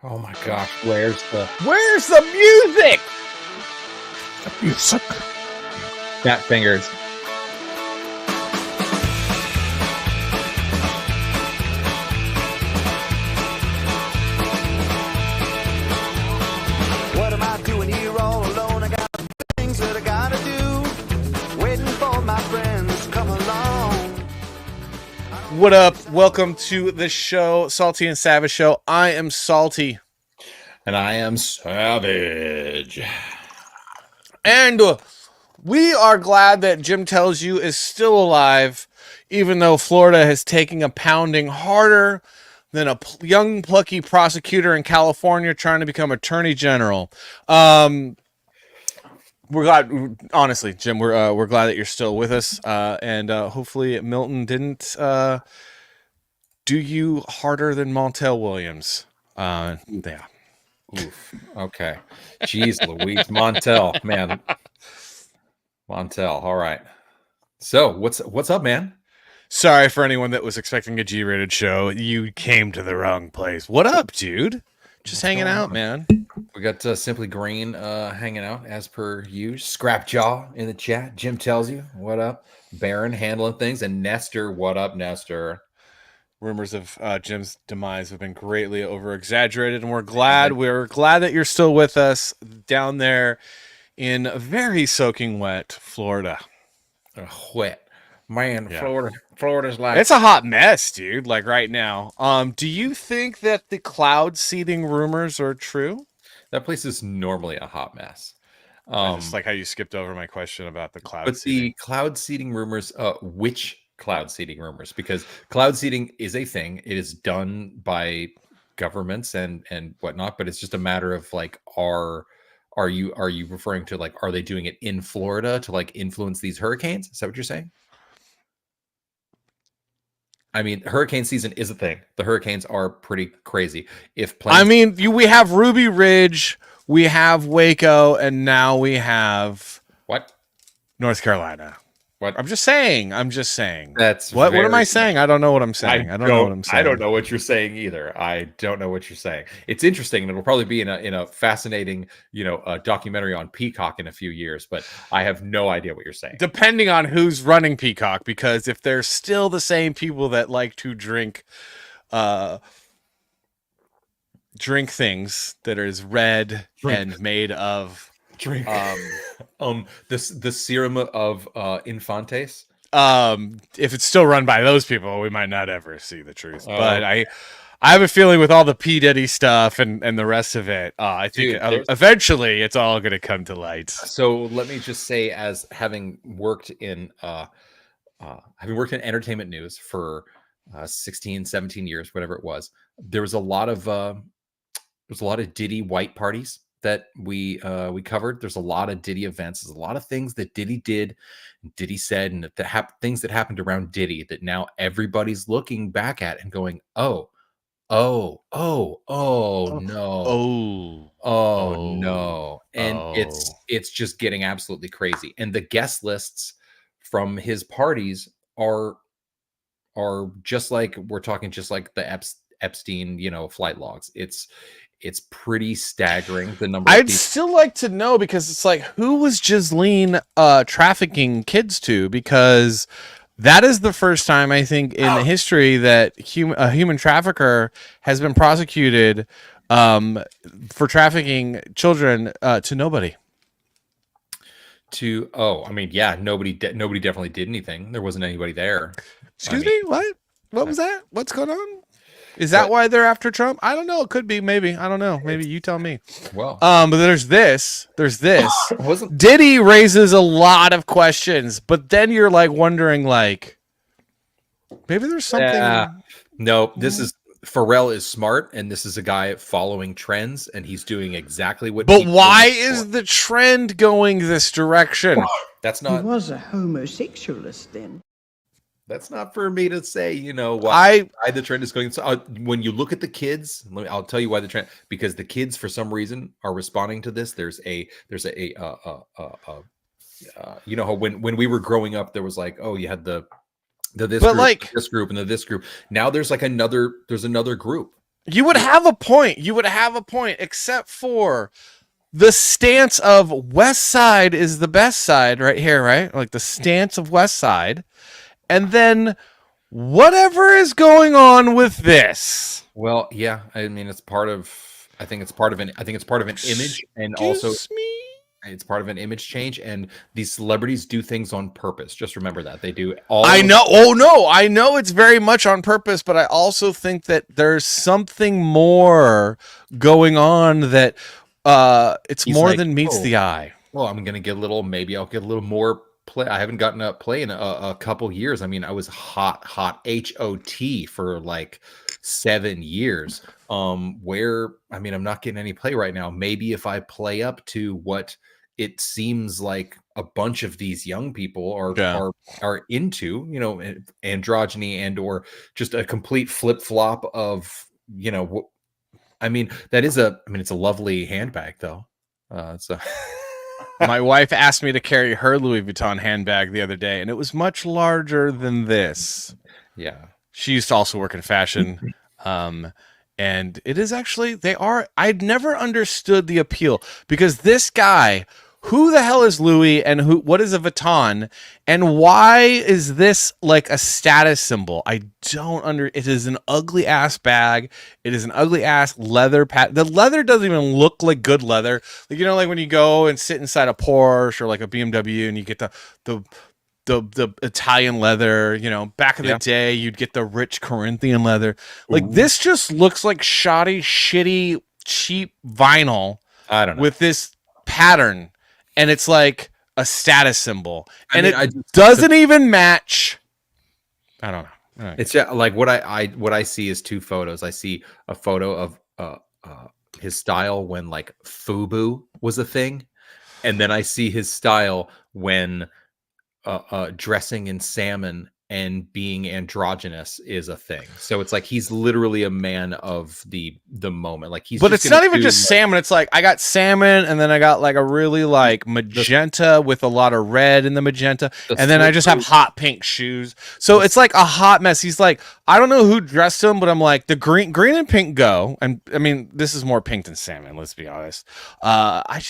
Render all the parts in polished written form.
Oh my gosh, where's the music? The music? Fat fingers. What am I doing here all alone? I got things that I gotta do. Waiting for my friends to come along. What up? Welcome to the show, Salty and Savage Show. I am Salty. And I am Savage. And we are glad that Jim Tells You is still alive, even though Florida is taking a pounding harder than a young, plucky prosecutor in California trying to become attorney general. We're glad, honestly, Jim, we're glad that you're still with us. And hopefully Milton didn't do you harder than Montel Williams. Yeah. Oof. Okay. Jeez Louise. Montel. Man. Montel. All right. So what's up, man? Sorry for anyone that was expecting a G-rated show. You came to the wrong place. What up, dude? Just hanging out, man. We got Simply Green hanging out as per usual. Scrapjaw in the chat. Jim Tells You. What up? Baron handling things. And Nestor. What up, Nestor? Rumors of Jim's demise have been greatly over-exaggerated, and we're glad that you're still with us down there in very soaking wet Florida. Wet. Man, Yeah. Florida's like... It's a hot mess, dude, like right now. Do you think that the cloud seeding rumors are true? That place is normally a hot mess. Just like how you skipped over my question about the cloud But seeding. the cloud seeding rumors, which cloud seeding rumors? Because cloud seeding is a thing. It is done by governments and whatnot, but it's just a matter of like, are you referring to like, are they doing it in Florida to like influence these hurricanes? Is that what you're saying? I mean, hurricane season is a thing. The hurricanes are pretty crazy. We have Ruby Ridge, we have Waco, and now we have what? North Carolina. What? I'm just saying. That's what am I saying? I don't know what I'm saying. I don't know what I'm saying. I don't know what you're saying either. I don't know what you're saying. It's interesting, and it'll probably be in a fascinating, documentary on Peacock in a few years. But I have no idea what you're saying. Depending on who's running Peacock, because if they're still the same people that like to drink things that is red and made of drink the serum of infantes. If it's still run by those people, we might not ever see the truth. But I have a feeling with all the P. Diddy stuff and the rest of it, I think eventually it's all going to come to light. So let me just say, as having worked in entertainment news for 16, 17 years, whatever it was, there was a lot of Diddy white parties that we covered. There's a lot of Diddy events. There's a lot of things that Diddy did, Diddy said, and things that happened around Diddy that now everybody's looking back at and going, no, and it's just getting absolutely crazy. And the guest lists from his parties are just like, we're talking just like the Epstein, flight logs. It's It's pretty staggering the number. I'd still like to know, because it's like, who was Ghislaine trafficking kids to? Because that is the first time, I think, in the history that a human trafficker has been prosecuted for trafficking children to nobody. I mean, yeah, nobody definitely did anything. There wasn't anybody there. Excuse me, what was that? What's going on? Is that why they're after Trump? I don't know. It could be, maybe. I don't know. Maybe you tell me. Well, but there's this. wasn't Diddy raises a lot of questions, but then you're like wondering, like, maybe there's something. No, this is Pharrell is smart, and this is a guy following trends, and he's doing exactly what. But why is the trend going this direction? That's not. He was a homosexualist then. That's not for me to say, why the trend is going. So when you look at the kids, I'll tell you why the trend, because the kids for some reason are responding to this. There's how when we were growing up, there was like, oh, you had the this but group, like this group, and this group. Now there's like another group. You would have a point. Except for the stance of West Side is the best side right here, right? Like the stance of West Side. And then whatever is going on with this. Well, yeah, I mean, I think it's part of an image, and also it's part of an image change. And these celebrities do things on purpose. Just remember that they do all. I know. Oh no, I know it's very much on purpose, but I also think that there's something more going on that it's He's more like, than meets the eye. Well, I'm gonna get a little. Maybe I'll get a little more play. I haven't gotten a play in a couple years. I mean, I was hot HOT for like 7 years. Where I mean, I'm not getting any play right now. Maybe if I play up to what it seems like a bunch of these young people are into, androgyny and or just a complete flip flop of, I mean, it's a lovely handbag though. So. My wife asked me to carry her Louis Vuitton handbag the other day, and it was much larger than this. Yeah. She used to also work in fashion. And it is actually, I'd never understood the appeal, because this guy, who the hell is Louis, and what is a Vuitton, and why is this like a status symbol? It is an ugly ass bag. It is an ugly ass leather the leather doesn't even look like good leather. Like, like when you go and sit inside a Porsche or like a BMW and you get the Italian leather, back in the day, you'd get the rich Corinthian leather. Like, this just looks like shoddy, shitty, cheap vinyl. I don't know. With this pattern. And it's like a status symbol. And it just doesn't even match. I don't know. Right. It's like what I see is two photos. I see a photo of his style when like FUBU was a thing. And then I see his style when dressing in salmon and being androgynous is a thing. So it's like he's literally a man of the moment. Like but it's not even just salmon. It's like I got salmon, and then I got like a really like magenta with a lot of red in the magenta, and then I just have hot pink shoes. So it's like a hot mess. He's like, I don't know who dressed him, but I'm like, the green and pink go. And I mean, this is more pink than salmon. Let's be honest. I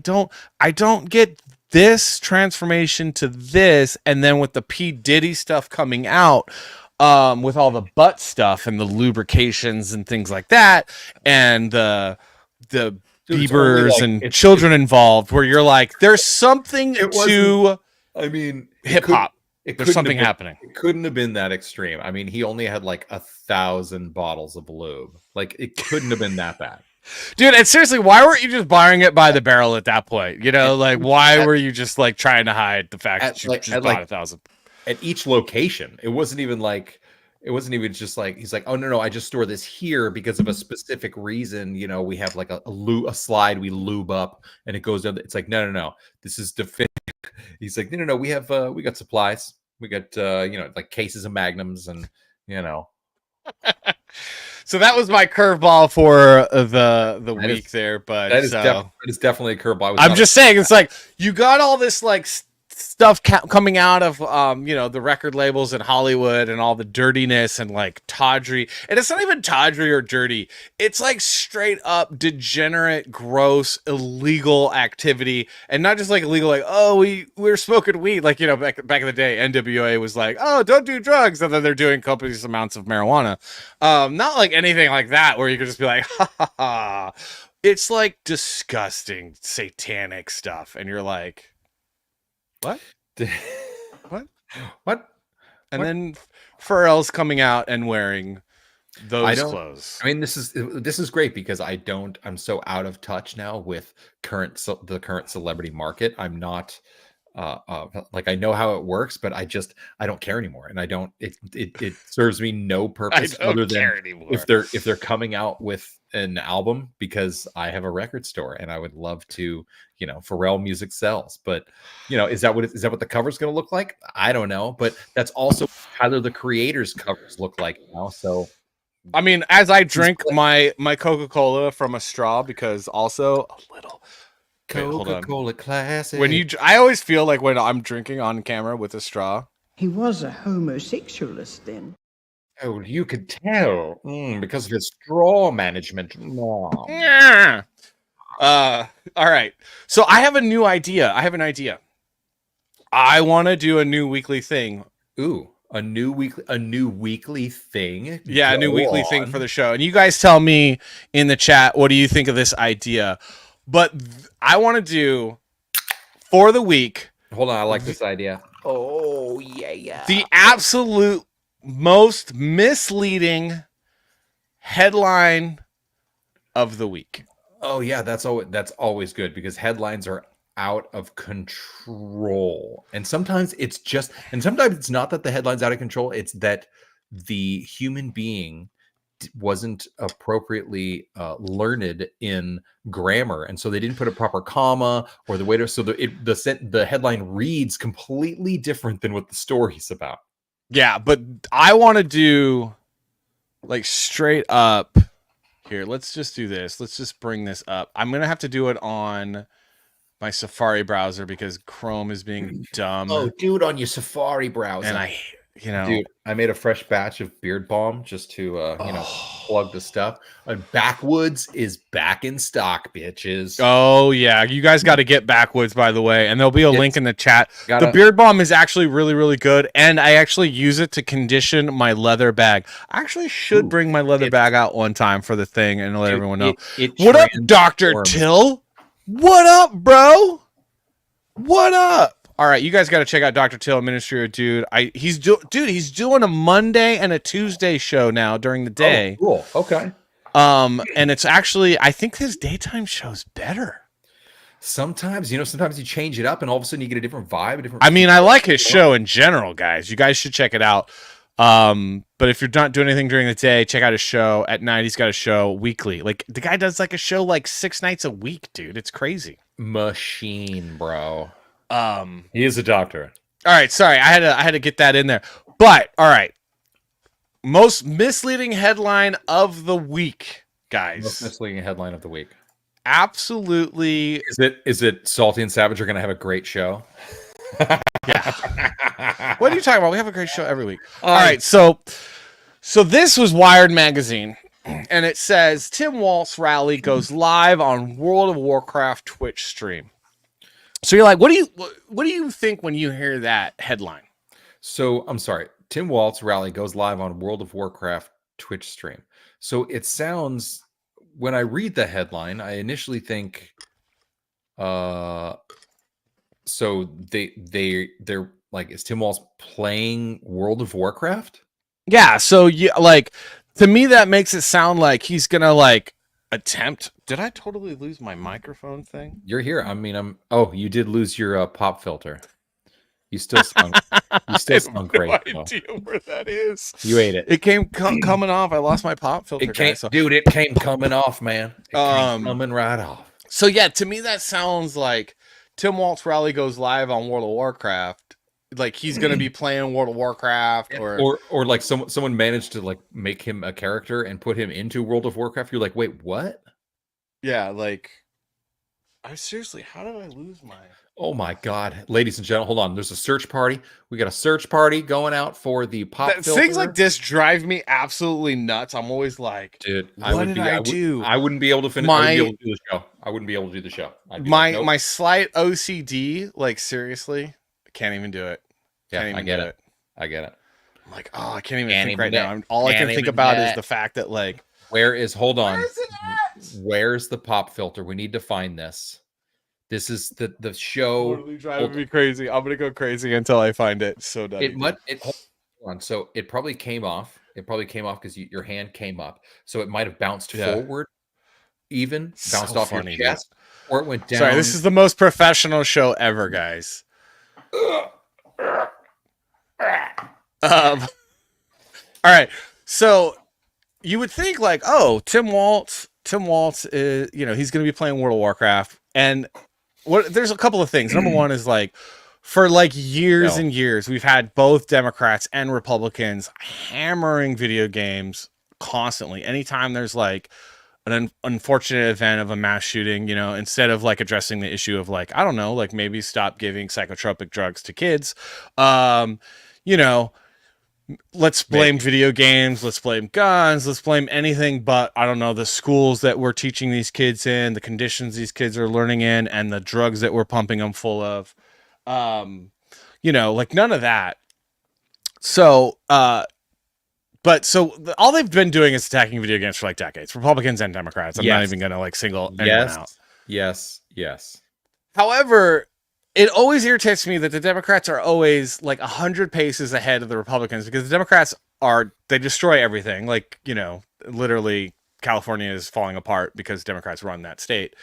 don't get this transformation to this, and then with the P. Diddy stuff coming out, with all the butt stuff and the lubrications and things like that, and the Biebers and children involved, where you're like, there's something to. I mean, hip hop. There's something happening. It couldn't have been that extreme. I mean, he only had like 1,000 bottles of lube. Like, it couldn't have been that bad. Dude, and seriously, why weren't you just buying it by the barrel at that point? Like, why were you just like trying to hide the fact that you just bought 1,000? At each location, it wasn't even just like he's like, oh no, I just store this here because of a specific reason. We have like a slide we lube up and it goes down. It's like no, this is definitive. He's like, no, we got supplies. We got like cases of Magnums and So that was my curveball for the week there, but that is definitely a curveball. I'm just saying, it's like you got all this like stuff coming out of the record labels in Hollywood and all the dirtiness and like tawdry, and it's not even tawdry or dirty, it's like straight up degenerate, gross, illegal activity. And not just like illegal, like, oh, we're smoking weed, like, back in the day NWA was like, oh, don't do drugs, and then they're doing copious amounts of marijuana. Not like anything like that where you could just be like, ha ha ha. It's like disgusting satanic stuff, and you're like, what? What? What? And then Pharrell's coming out and wearing those clothes. I mean, this is great because I'm so out of touch now with the current celebrity market. I'm not like, I know how it works, but I don't care anymore, and it serves me no purpose other than if they're coming out with an album because I have a record store and I would love to, Pharrell music sells, but is that what the cover's going to look like? I don't know, but that's also how the creators' covers look like now. So, I mean, as I drink my Coca-Cola from a straw, because also a little Coca-Cola classic. I always feel like when I'm drinking on camera with a straw. He was a homosexualist then. Oh, you could tell because of his straw management. No. Yeah. All right. So I have a new idea. I want to do a new weekly thing. Ooh, a new weekly thing. Yeah, a new weekly thing for the show. And you guys tell me in the chat, what do you think of this idea? But I want to do for the week. Hold on, I like this idea. Oh, yeah. The absolute most misleading headline of the week. Oh yeah, that's always good because headlines are out of control. And sometimes it's not that the headline's out of control, it's that the human being wasn't appropriately learned in grammar, and so they didn't put a proper comma or the way to, so the headline reads completely different than what the story's about. Yeah, but I want to do like straight up here. Let's just do this. Let's just bring this up. I'm going to have to do it on my Safari browser because Chrome is being dumb. Oh, do it on your Safari browser. And dude, I made a fresh batch of Beard Balm just to, plug the stuff. And Backwoods is back in stock, bitches. Oh, yeah. You guys got to get Backwoods, by the way. And there'll be a link in the chat. The Beard Balm is actually really, really good. And I actually use it to condition my leather bag. I actually should bring my leather bag out one time for the thing and let everyone know. What up, Dr. Till? What up, bro? What up? All right, you guys got to check out Dr. Till, Ministry of Dude. He's doing a Monday and a Tuesday show now during the day. Oh, cool. Okay. And it's actually, I think his daytime show's better. Sometimes you change it up, and all of a sudden you get a different vibe. I mean, I like his show in general, guys. You guys should check it out. But if you're not doing anything during the day, check out his show at night. He's got a show weekly. Like the guy does like a show like 6 nights a week, dude. It's crazy. Machine, bro. He is a doctor. All right, sorry, I had to get that in there. But all right, most misleading headline of the week, guys. Most misleading headline of the week. Absolutely. Is it Salty and Savage are going to have a great show? Yeah. What are you talking about? We have a great show every week. All right, so this was Wired magazine, and it says Tim Waltz rally goes live on World of Warcraft Twitch stream. So you're like, what do you think when you hear that headline? So I'm sorry, Tim Waltz rally goes live on World of Warcraft Twitch stream. So it sounds, when I read the headline, I initially think, so they're like, is Tim Waltz playing World of Warcraft? Yeah. So like, to me, that makes it sound like he's gonna like attempt. Did I totally lose my microphone thing? You're here. I mean, oh, you did lose your pop filter. You still sound great. I have no idea where that is. You ate it. It came coming off. I lost my pop filter. Dude, it came coming off, man. It came coming right off. So yeah, to me that sounds like Tim Waltz rally goes live on World of Warcraft. Like he's gonna be playing World of Warcraft, or like someone managed to like make him a character and put him into World of Warcraft. You're like, wait, what? Yeah, like I seriously, how did I lose my? Oh my God, ladies and gentlemen, hold on. There's a search party. We got a search party going out for the pop filter. Things like this drive me absolutely nuts. I'm always like, Dude, what did I do? I wouldn't be able to finish. I wouldn't be able to do the show. I wouldn't be able to do the show. I'd be like, nope. My slight OCD, like seriously, I can't even do it. Yeah, Can't even I get do it. I get it. I'm like, oh, I can't even Can't think even right do now. it. All I Can't can think even about do is it. the fact that like, hold on. where's it at? Where's the pop filter? We need to find this. This is the show. Totally driving me crazy. I'm gonna go crazy until I find it. So nutty. Hold on. So it probably came off. It probably came off because your hand came up. So it might have bounced forward, bounced off your chest, or it went down. Sorry, this is the most professional show ever, guys. All right. So you would think like, oh, Tim Waltz is, he's going to be playing World of Warcraft. And there's a couple of things. Number one is like, for like years and years, we've had both Democrats and Republicans hammering video games constantly. Anytime there's like an unfortunate event of a mass shooting, instead of like addressing the issue of like, I don't know, like maybe stop giving psychotropic drugs to kids, let's blame video games, let's blame guns, let's blame anything but, I don't know, the schools that we're teaching these kids in, the conditions these kids are learning in, and the drugs that we're pumping them full of. Like none of that. So, all they've been doing is attacking video games for like decades, Republicans and Democrats. I'm not even going to like single anyone out. Yes. However, it always irritates me that the Democrats are always like 100 paces ahead of the Republicans, because the Democrats they destroy everything. Like, literally California is falling apart because Democrats run that state.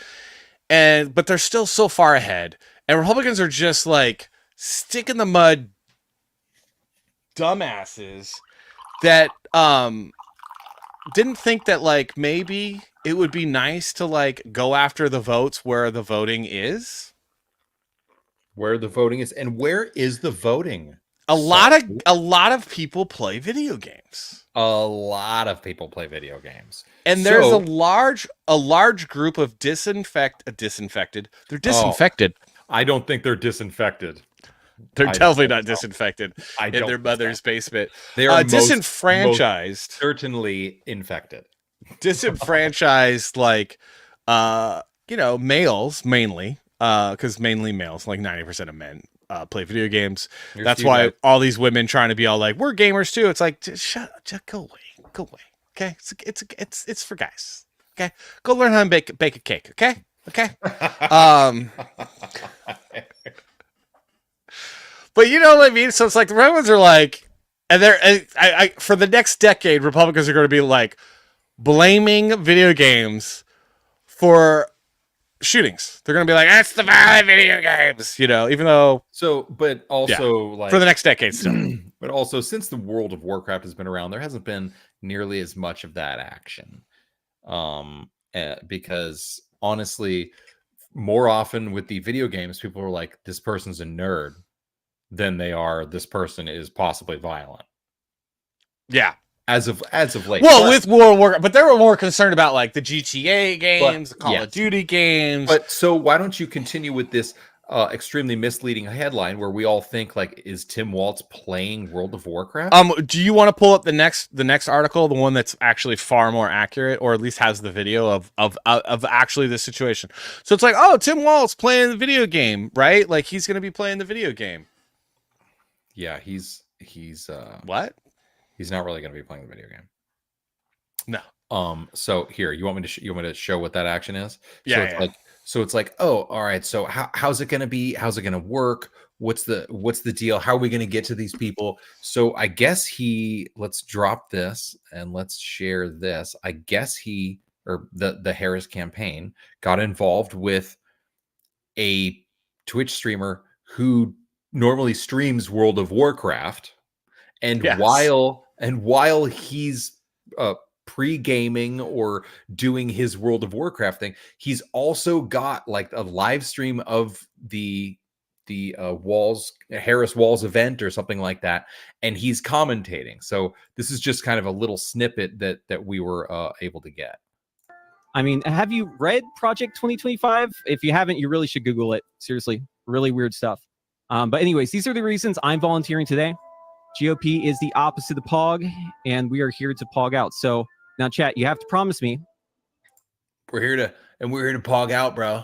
But they're still so far ahead. And Republicans are just like stick in the mud dumbasses that didn't think that like maybe it would be nice to like go after the votes where the voting is. Where the voting is, and where is the voting? A lot of people play video games. A lot of people play video games. And there's a large group of disinfected. They're disinfected. I don't think they're disinfected. They're definitely not disinfected in their mother's basement. They are disenfranchised. Most certainly infected. Disenfranchised, like, males mainly, because mainly males, like 90% of men play video games. That's why all these women trying to be all like, we're gamers too. It's like, just go away. Okay, it's for guys. Okay, go learn how to bake a cake. Okay. But you know what I mean? So it's like the Republicans are like, and I for the next decade, Republicans are going to be like blaming video games for shootings. They're going to be like, that's the violent video games, even though. So, but also like for the next decade still. But also, since the World of Warcraft has been around, there hasn't been nearly as much of that action. Because honestly, more often with the video games, people are like, this person's a nerd, than they are, this person is possibly violent. Yeah. As of late. Well, with World of Warcraft, but they were more concerned about like the GTA games, the Call of Duty games. But so why don't you continue with this extremely misleading headline where we all think like, is Tim Waltz playing World of Warcraft? Do you want to pull up the next article, the one that's actually far more accurate, or at least has the video of actually the situation? So it's like, oh, Tim Waltz playing the video game, right? Like he's going to be playing the video game. Yeah, he's what? He's not really going to be playing the video game. No. So here, you want me to show what that action is? Yeah. So it's like, oh, all right. So how's it going to be? How's it going to work? What's the deal? How are we going to get to these people? So I guess let's drop this and let's share this. I guess the Harris campaign got involved with a Twitch streamer who normally streams World of Warcraft. And while he's pre-gaming or doing his World of Warcraft thing, he's also got like a live stream of the Harris Walls event or something like that, and he's commentating. So this is just kind of a little snippet that we were able to get. I mean, have you read Project 2025? If you haven't, you really should Google it. Seriously, really weird stuff. But anyways, these are the reasons I'm volunteering today. GOP is the opposite of POG, and we are here to POG out. So now, chat, you have to promise me. We're here to POG out, bro.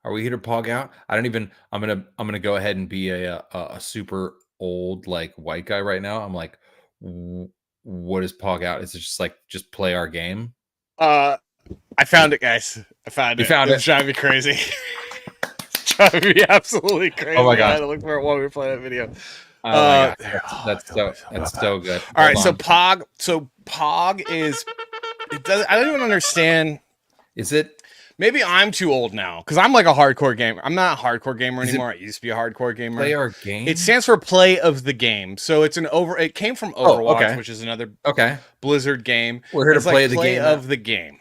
Are we here to POG out? I don't even. I'm gonna go ahead and be a super old like white guy right now. I'm like, what is POG out? Is it just play our game? I found it, guys. I found it. You found It's it. driving me crazy. It's driving me absolutely crazy. Oh my I God. had to look for it while we were playing that video. Oh my God. That's so good. All right, Hold so on. POG is. It does. I don't even understand. Is it? Maybe I'm too old now because I'm like a hardcore gamer. I'm not a hardcore gamer Is it anymore. I used to be a hardcore gamer. Play our game. It stands for play of the game. So it's it came from Overwatch, okay. which is another Okay. Blizzard game. We're here to It's play like the play game of the game.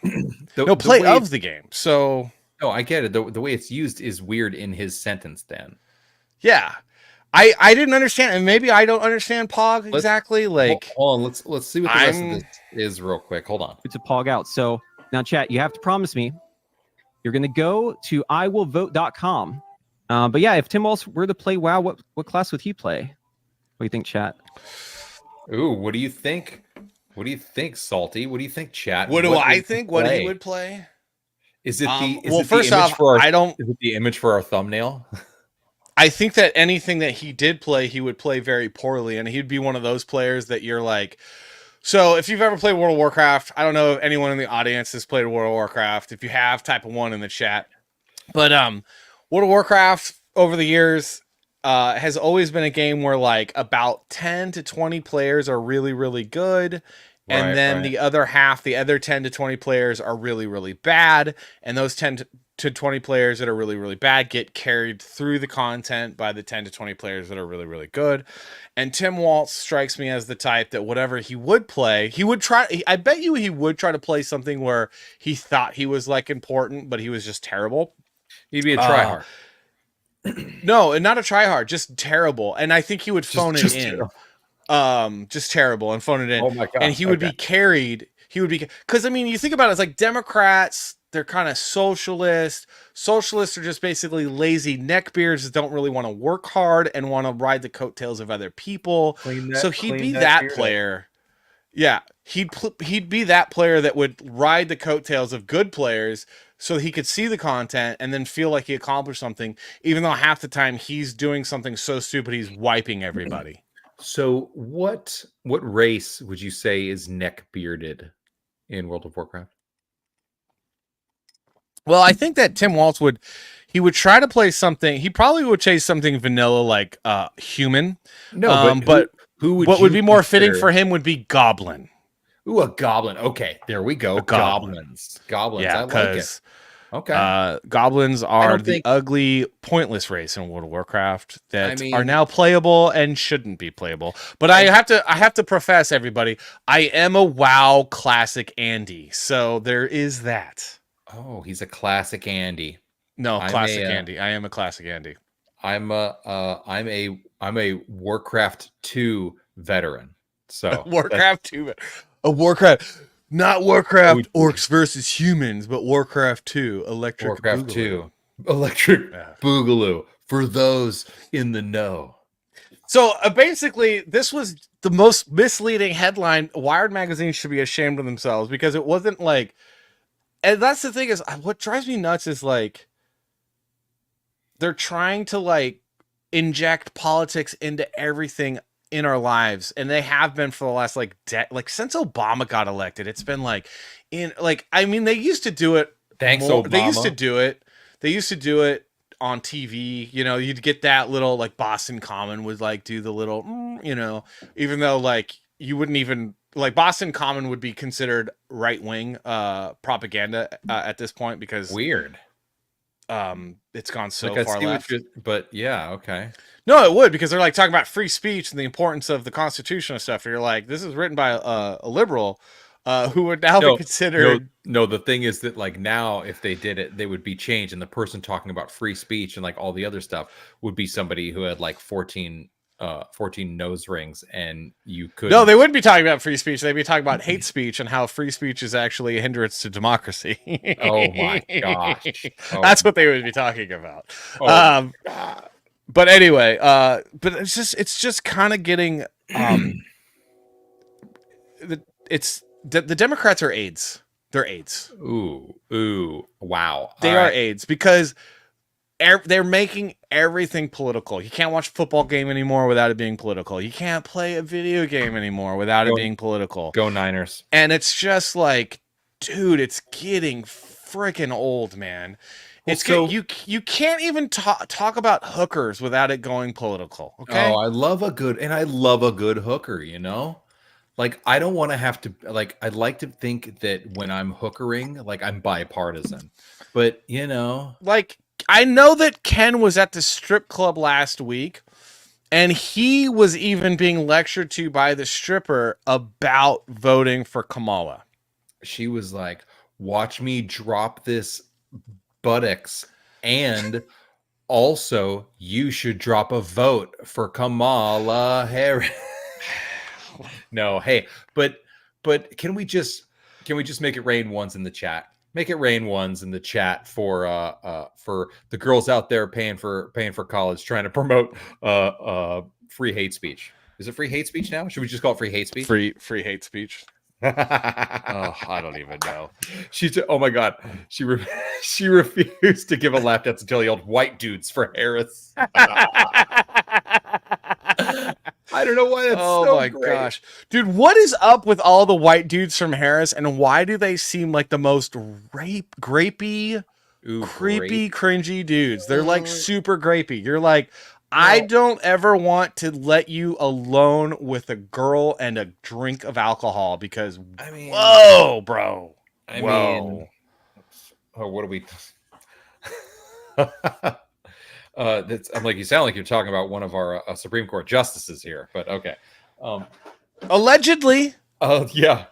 The Play way of the game. So No, I get it. The way it's used is weird in his sentence. Then yeah. I didn't understand, and maybe I don't understand POG exactly. Like hold on. Let's see what the rest of this is real quick. Hold on. To POG out. So now, chat, you have to promise me you're going to go to iwillvote.com. But yeah, if Tim Walsh were to play WoW, what class would he play? What do you think, chat? Ooh, what do you think? What do you think, Salty? What do you think, chat? what do would I he think? What play? he would play? Is it the well, first image off, for our, I don't. is it the image for our thumbnail? I think that anything that he did play, he would play very poorly, and he'd be one of those players that you're like. So if you've ever played World of Warcraft, I don't know if anyone in the audience has played World of Warcraft. If you have, type a 1 in the chat. But World of Warcraft over the years has always been a game where like about 10 to 20 players are really, really good. And then the other half, the other 10 to 20 players are really, really bad. And those 10 to 20 players that are really, really bad get carried through the content by the 10 to 20 players that are really, really good. And Tim Walsh strikes me as the type that whatever he would play, he would try. I bet you he would try to play something where he thought he was like important, but he was just terrible. He'd be a tryhard. No, and not a tryhard, just terrible. And I think he would phone it in. Just terrible and phone it in. Oh my God. And he would be carried. He would be, because I mean, you think about it, it's like Democrats, they're kind of socialist. Socialists are just basically lazy neckbeards that don't really want to work hard and want to ride the coattails of other people. So he'd be that player. Yeah, he'd be that player that would ride the coattails of good players so he could see the content and then feel like he accomplished something, even though half the time he's doing something so stupid he's wiping everybody. So what race would you say is neck bearded in World of Warcraft? Well, I think that Tim Walsh would try to play something. He probably would chase something vanilla like human. No, but who would what would be more fitting consider- for him would be goblin. Ooh, a goblin. Okay, there we go. Goblin. Goblins. Yeah, I like it. Okay. Goblins are the think- ugly, pointless race in World of Warcraft that I are mean- now playable and shouldn't be playable. But I have to profess, everybody, I am a WoW classic Andy, so there is that. Oh, he's a classic Andy. No, I'm classic a, Andy. I am a classic Andy. I'm a Warcraft 2 veteran. So Warcraft 2. A Warcraft, not Warcraft orcs versus humans, but Warcraft 2, Electric Warcraft Boogaloo. 2, Electric Yeah. Boogaloo for those in the know. So basically, this was the most misleading headline. Wired magazine should be ashamed of themselves because it wasn't like, and that's the thing is, what drives me nuts is like, they're trying to like inject politics into everything in our lives, and they have been for the last like since Obama got elected. It's been like I mean, they used to do it. Thanks, Obama. They used to do it. They used to do it on TV. You know, you'd get that little like Boston Common would like do the little, you know, even though like you wouldn't even like Boston Common would be considered right wing propaganda at this point because Weird. it's gone so Like, I far see what left. but yeah, okay. No, it would, because they're like talking about free speech and the importance of the Constitution and stuff. And you're like, this is written by a liberal who would now be considered. No, the thing is that like now, if they did it, they would be changed, and the person talking about free speech and like all the other stuff would be somebody who had like 14 14 nose rings, and you could. No, they wouldn't be talking about free speech. They'd be talking about hate speech and how free speech is actually a hindrance to democracy. Oh my gosh. Oh, That's what they would be talking about. oh, But anyway, but it's just kind of getting the Democrats are AIDS. They're AIDS. ooh, wow. They All are right. AIDS because they're making everything political. You can't watch a football game anymore without it being political. You can't play a video game anymore without it being political. Go Niners. And it's just like, dude, it's getting freaking old, man. It's so- you can't even talk about hookers without it going political. Okay. Oh, I love a good hooker, you know? Like, I don't want to have to, like, I'd like to think that when I'm hookering, like, I'm bipartisan. But, you know. Like, I know that Ken was at the strip club last week, and he was even being lectured to by the stripper about voting for Kamala. She was like, watch me drop this buttocks, and also you should drop a vote for Kamala Harris. No, hey, but can we just make it rain ones in the chat? Make it rain ones in the chat for the girls out there paying for college, trying to promote free hate speech. Is it free hate speech now? Should we just call it free hate speech? Free hate speech. Oh, I don't even know. Oh my god, she refused to give a lap dance until he yelled "white dudes" for Harris. I don't know why that's so my great. gosh, dude, what is up with all the white dudes from Harris, and why do they seem like the most grapey, creepy, cringy dudes? They're like super grapey. You're like, I don't ever want to let you alone with a girl and a drink of alcohol because, I mean, whoa, bro. I Whoa. mean, oh, what do we? I'm like, you sound like you're talking about one of our Supreme Court justices here, but okay. Allegedly. Yeah.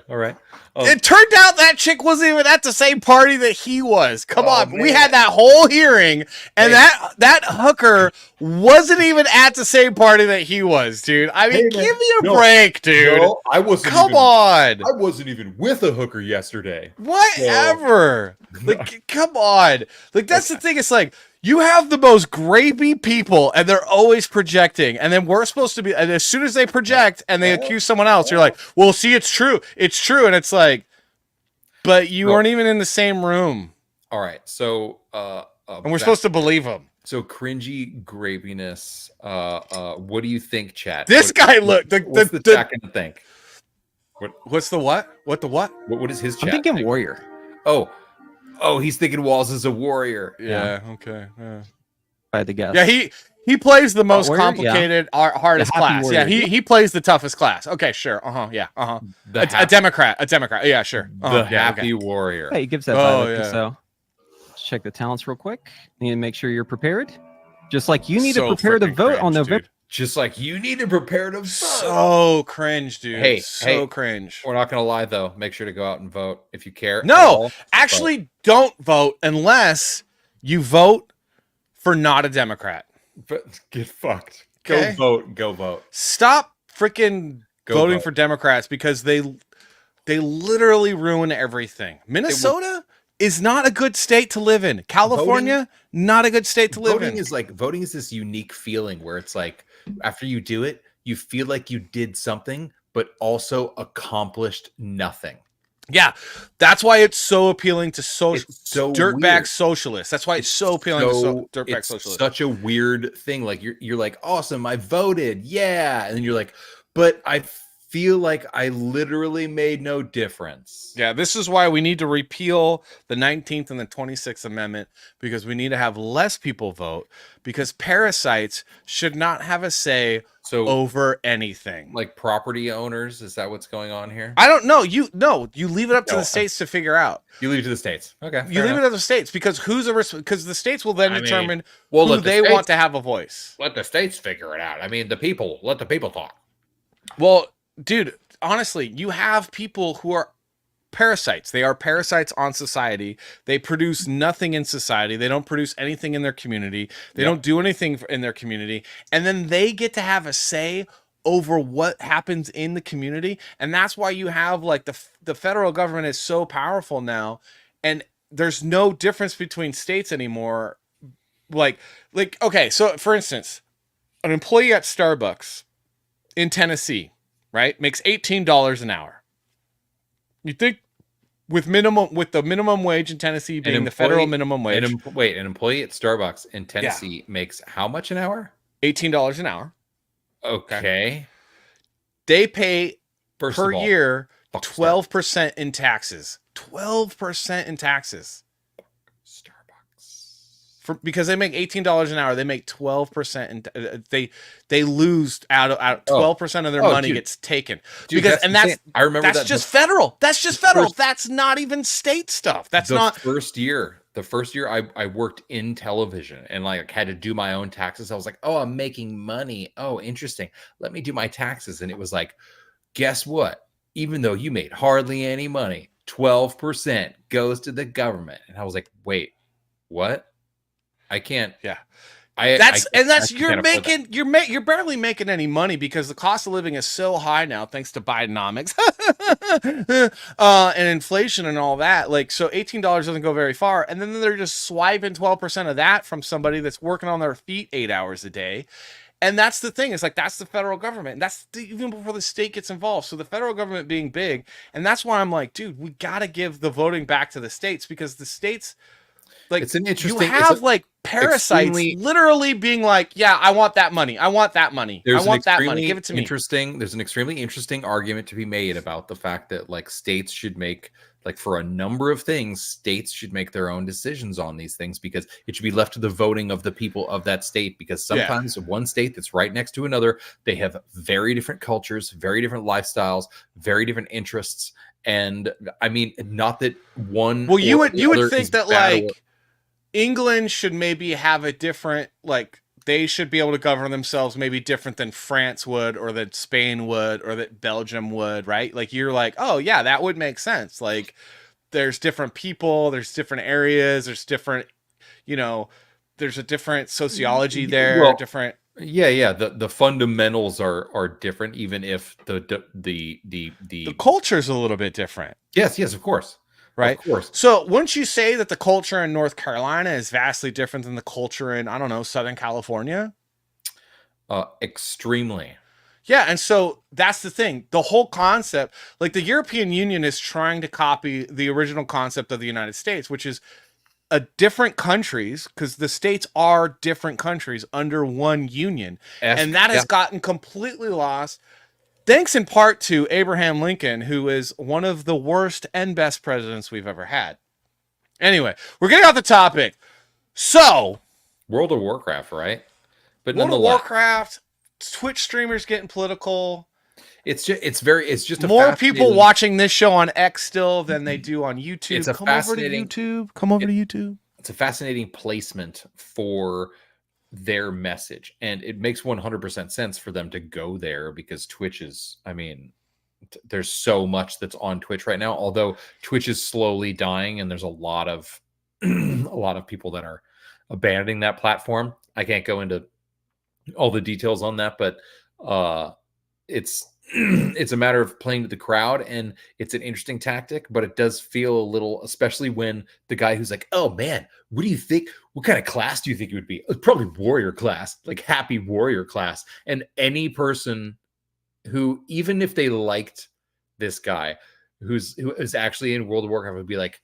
All right. It turned out that chick wasn't even at the same party that he was. Come on. man. We had that whole hearing, and that hooker wasn't even at the same party that he was, dude. I mean, Hey, man. give me a No, break, dude. No, I wasn't. Come on. I wasn't even with a hooker yesterday. Whatever. Like, come on. Like, that's the thing. It's like, you have the most grapey people, and they're always projecting. And then we're supposed to be, and as soon as they project and they accuse someone else, you're like, well, see, it's true. It's true. And it's like, but you weren't even in the same room. All right. So, And we're supposed to believe them. So cringy grapiness. What do you think, chat? This guy, look. What's the chat gonna think? What's the what? What the what? What is his chat? I'm thinking think? warrior. Oh, he's thinking Walls is a warrior. Yeah. Okay. Yeah. If I had to guess. Yeah, he plays the most warrior? complicated, hardest The happy class. warrior. Yeah, he plays the toughest class. Okay, sure. Yeah. A Democrat. A Democrat. Yeah, sure. The happy warrior. Hey, he gives that Oh, vibe. I think yeah. so. Let's check the talents real quick. Need to make sure you're prepared. Just like you need So to prepare to freaking vote on cringe, November. dude. Just like you need to prepare to vote. So cringe, dude. Hey, so cringe. We're not gonna lie though. Make sure to go out and vote if you care. at No, all. actually, don't vote unless you vote for not a Democrat. But get fucked. Okay. Go vote. Stop freaking Go voting vote. for Democrats because they literally ruin everything. Minnesota is not a good state to live in. California, not a good state to live in. Voting is this unique feeling where it's like after you do it, you feel like you did something, but also accomplished nothing. Yeah, that's why it's so appealing to It's so dirtbag weird. socialists. That's why it's so appealing to dirtbag It's socialists. such a weird thing. Like you're like, awesome, I voted, yeah, and then you're like, but I feel like I literally made no difference. Yeah, this is why we need to repeal the 19th and the 26th Amendment, because we need to have less people vote, because parasites should not have a say So over anything. like property owners, is that what's going on here? I don't know. You leave it up to No. the states to figure out. You leave it to the states. Okay. You leave it up to the states because because the states will then I mean, determine well, who let the they states- want to have a voice. Let the states figure it out. I mean, let the people talk. Well, dude, honestly, you have people who are parasites. They are parasites on society. They produce nothing in society. They don't produce anything in their community. They don't do anything in their community. And then they get to have a say over what happens in the community. And that's why you have like the federal government is so powerful now. And there's no difference between states anymore. Like, okay. So for instance, an employee at Starbucks in Tennessee, right, makes $18 an hour. You think with the minimum wage in Tennessee being the federal minimum wage. An employee at Starbucks in Tennessee makes how much an hour? $18 an hour. Okay. They pay First per of all, year fuck 12% in taxes. 12% in taxes. Starbucks. Because they make $18 an hour, they make 12%, and they lose out 12% of their money gets taken. Dude, because I remember that's just federal. That's just federal. That's not even state stuff. That's not the first year I worked in television and like had to do my own taxes. I was like, oh, I'm making money. Oh, interesting. Let me do my taxes. And it was like, guess what? Even though you made hardly any money, 12% goes to the government. And I was like, wait, what? I can't. Yeah. You're barely making any money because the cost of living is so high now, thanks to Bidenomics and inflation and all that. Like, so $18 doesn't go very far, and then they're just swiping 12% of that from somebody that's working on their feet 8 hours a day. And that's the thing. It's like, that's the federal government. And that's even before the state gets involved. So the federal government being big, and that's why I'm like, dude, we got to give the voting back to the states, because the states. Like, it's an interesting. You have like parasites literally being like, "Yeah, I want that money. I want that money. I want that money. Give it to me." There's an extremely interesting argument to be made about the fact that like states should make, like, for a number of things, states should make their own decisions on these things, because it should be left to the voting of the people of that state. Because sometimes one state that's right next to another, they have very different cultures, very different lifestyles, very different interests. And I mean, not that one. Well, you would think that like England should maybe have a different, like, they should be able to govern themselves maybe different than France would, or that Spain would, or that Belgium would, right? Like, you're like, oh yeah, that would make sense. Like, there's different people, there's different areas, there's different, there's a different sociology there, different. Yeah. The fundamentals are different, even if the culture's a little bit different. Yes, of course. Right. Of course. So wouldn't you say that the culture in North Carolina is vastly different than the culture in, I don't know, Southern California? Extremely. Yeah. And so that's the thing. The whole concept, like the European Union is trying to copy the original concept of the United States, which is different countries, because the states are different countries under one union. And that has gotten completely lost. Thanks in part to Abraham Lincoln, who is one of the worst and best presidents we've ever had. Anyway, we're getting off the topic. So, World of Warcraft, right? But World of Warcraft, Twitch streamers getting political. It's just more people watching this show on X still than they do on YouTube. Come over to YouTube. It's a fascinating placement for their message, and it makes 100% sense for them to go there, because Twitch is, I mean, there's so much that's on Twitch right now, although Twitch is slowly dying, and there's a lot of people that are abandoning that platform. I can't go into all the details on that, but it's a matter of playing to the crowd, and it's an interesting tactic, but it does feel a little, especially when the guy who's like, oh man, what do you think? What kind of class do you think it would be? It's probably warrior class, like happy warrior class. And any person who, even if they liked this guy who is actually in World of Warcraft, would be like,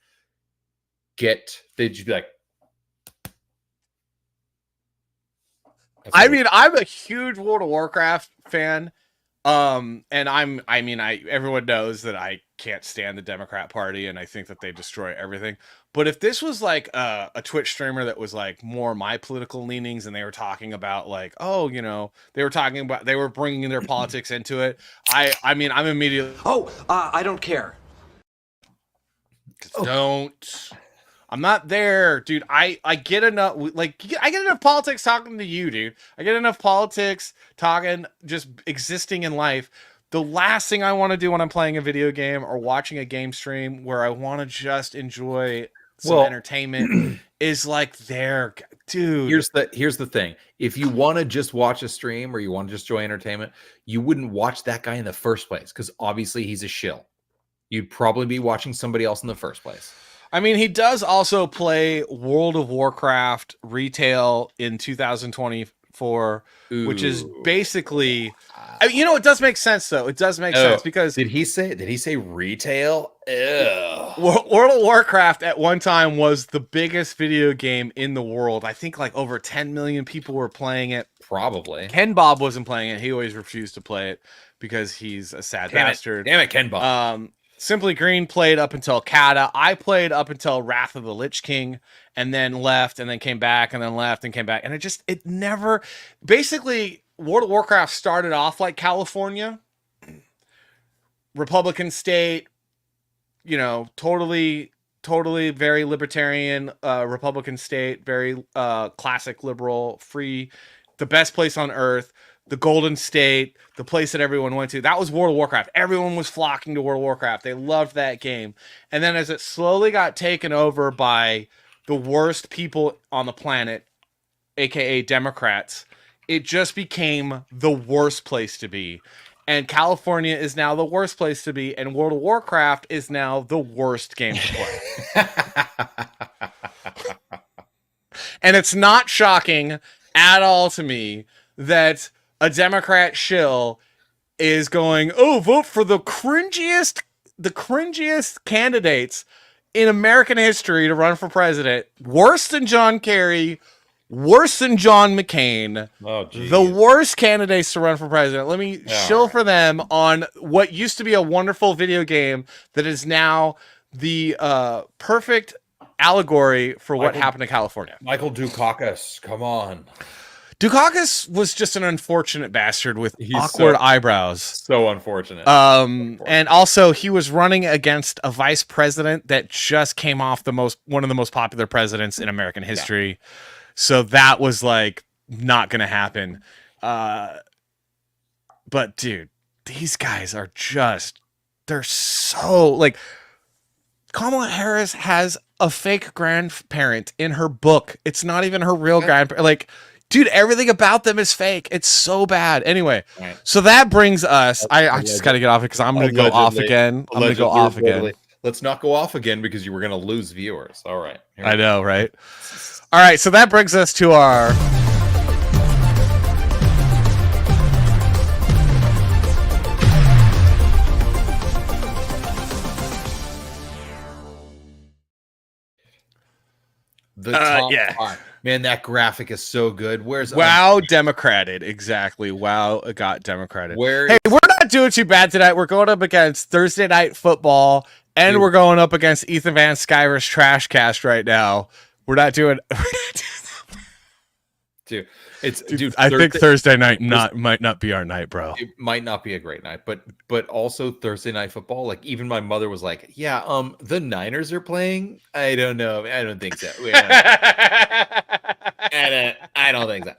they'd just be like, I mean, I'm a huge World of Warcraft fan. And everyone knows that I can't stand the Democrat Party, and I think that they destroy everything. But if this was like a Twitch streamer that was like more my political leanings, and they were talking about like, they were bringing their politics into it. I'm immediately, I don't care. I'm not there, dude. I get enough, like, I get enough politics talking to you, dude. I get enough politics talking, just existing in life. The last thing I want to do when I'm playing a video game or watching a game stream where I want to just enjoy some entertainment is like there, dude. Here's the thing. If you want to just watch a stream or you want to just enjoy entertainment, you wouldn't watch that guy in the first place because obviously he's a shill. You'd probably be watching somebody else in the first place. I mean, he does also play World of Warcraft retail in 2024, which is basically, I mean, it does make sense though. It does make sense because did he say retail? Ew. World of Warcraft at one time was the biggest video game in the world. I think like over 10 million people were playing it. Probably. Ken Bob wasn't playing it. He always refused to play it because he's a sad bastard. Damn it, Ken Bob. Simply Green played up until Kata. I played up until Wrath of the Lich King and then left and then came back and then left and came back. And it never, basically World of Warcraft started off like California, Republican state, totally very libertarian, Republican state, very classic liberal, free, the best place on earth. The Golden State, the place that everyone went to. That was World of Warcraft. Everyone was flocking to World of Warcraft. They loved that game. And then as it slowly got taken over by the worst people on the planet, aka Democrats, it just became the worst place to be. And California is now the worst place to be, and World of Warcraft is now the worst game to play. And it's not shocking at all to me that a Democrat shill is going, vote for the cringiest candidates in American history to run for president. Worse than John Kerry, worse than John McCain. Oh, geez. The worst candidates to run for president. Let me shill for them on what used to be a wonderful video game that is now the perfect allegory for what happened to California. Michael Dukakis, come on. Dukakis was just an unfortunate bastard with awkward eyebrows. So unfortunate. And also he was running against a vice president that just came off one of the most popular presidents in American history. Yeah. So that was like not going to happen. But dude, these guys are they're so like, Kamala Harris has a fake grandparent in her book. It's not even her real grandparent. Like, dude, everything about them is fake. It's so bad. Anyway, so that brings us. I just got to get off it because I'm going to go off again. I'm going to go off again. Let's not go off again because you were going to lose viewers. All right. I know, right? All right. So that brings us to our. The top part. Man, that graphic is so good. Where's WoW democrated? Exactly. WoW got democrated. Hey, we're not doing too bad tonight. We're going up against Thursday Night Football, and we're going up against Ethan Van Sciver's Trash Cast right now. We're not doing. Dude, I think Thursday night might not be our night, bro. It might not be a great night, but also Thursday Night Football. Like even my mother was like, "Yeah, the Niners are playing." I don't know. I don't think so. I don't think so.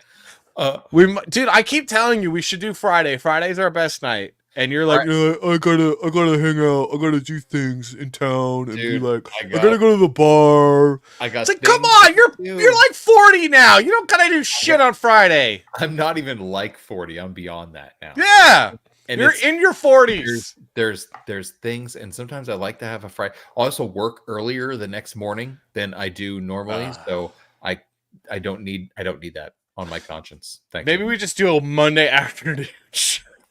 Dude, I keep telling you we should do Friday. Friday's our best night. And you're like, I gotta hang out. I gotta do things in town and be like, I gotta go to the bar. It's like, come on, you're like 40 now. You don't gotta do shit on Friday. I'm not even like 40. I'm beyond that now. Yeah, and you're in your 40s. There's things, and sometimes I like to have a Friday. I also work earlier the next morning than I do normally, so I don't need that on my conscience. Maybe we just do a Monday afternoon.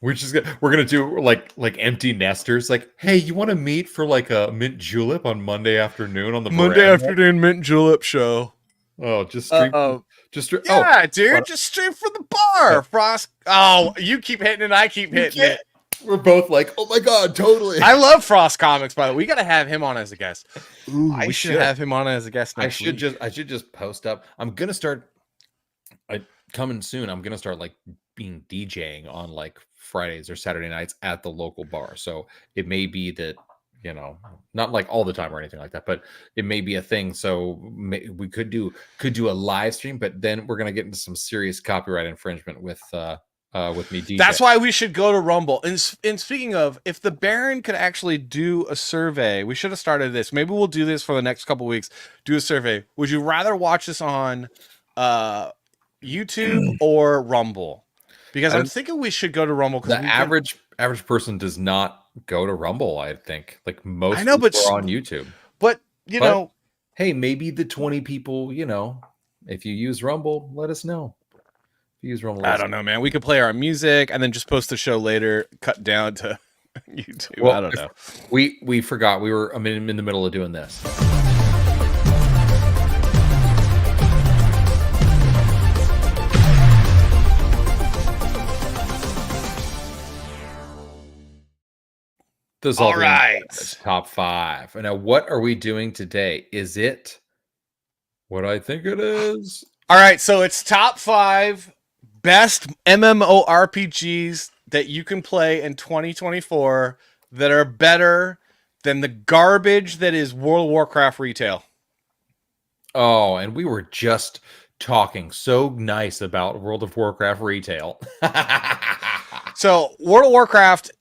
We're gonna do like empty nesters. Like, hey, you want to meet for like a mint julep on Monday afternoon on the Monday afternoon mint julep show? Oh, just stream. Dude, just stream for the bar. Frost. Oh, you keep hitting it. I keep hitting it. We're both like, oh my god, totally. I love Frost Comics. By the way, we gotta have him on as a guest. We should have him on as a guest next week. I should just post up. I'm gonna start. Coming soon. I'm gonna start like being DJing on like Fridays or Saturday nights at the local bar. So it may be that, not like all the time or anything like that, but it may be a thing. So we could do a live stream, but then we're going to get into some serious copyright infringement with with me DJ. That's why we should go to Rumble. And speaking of, if the Baron could actually do a survey, we should have started this. Maybe we'll do this for the next couple weeks. Do a survey. Would you rather watch this on YouTube or Rumble? Because I'm thinking we should go to Rumble. The average person does not go to Rumble. I think like most I know, people but are on YouTube. But you know, hey, maybe the 20 people. If you use Rumble, let us know. If you use Rumble, I don't know, man. We could play our music and then just post the show later, cut down to YouTube. Well, I don't know. We forgot we were in the middle of doing this. This All right. Top 5. Now, what are we doing today? Is it what I think it is? All right, so it's top 5 best MMORPGs that you can play in 2024 that are better than the garbage that is World of Warcraft retail. Oh, and we were just talking so nice about World of Warcraft retail. So World of Warcraft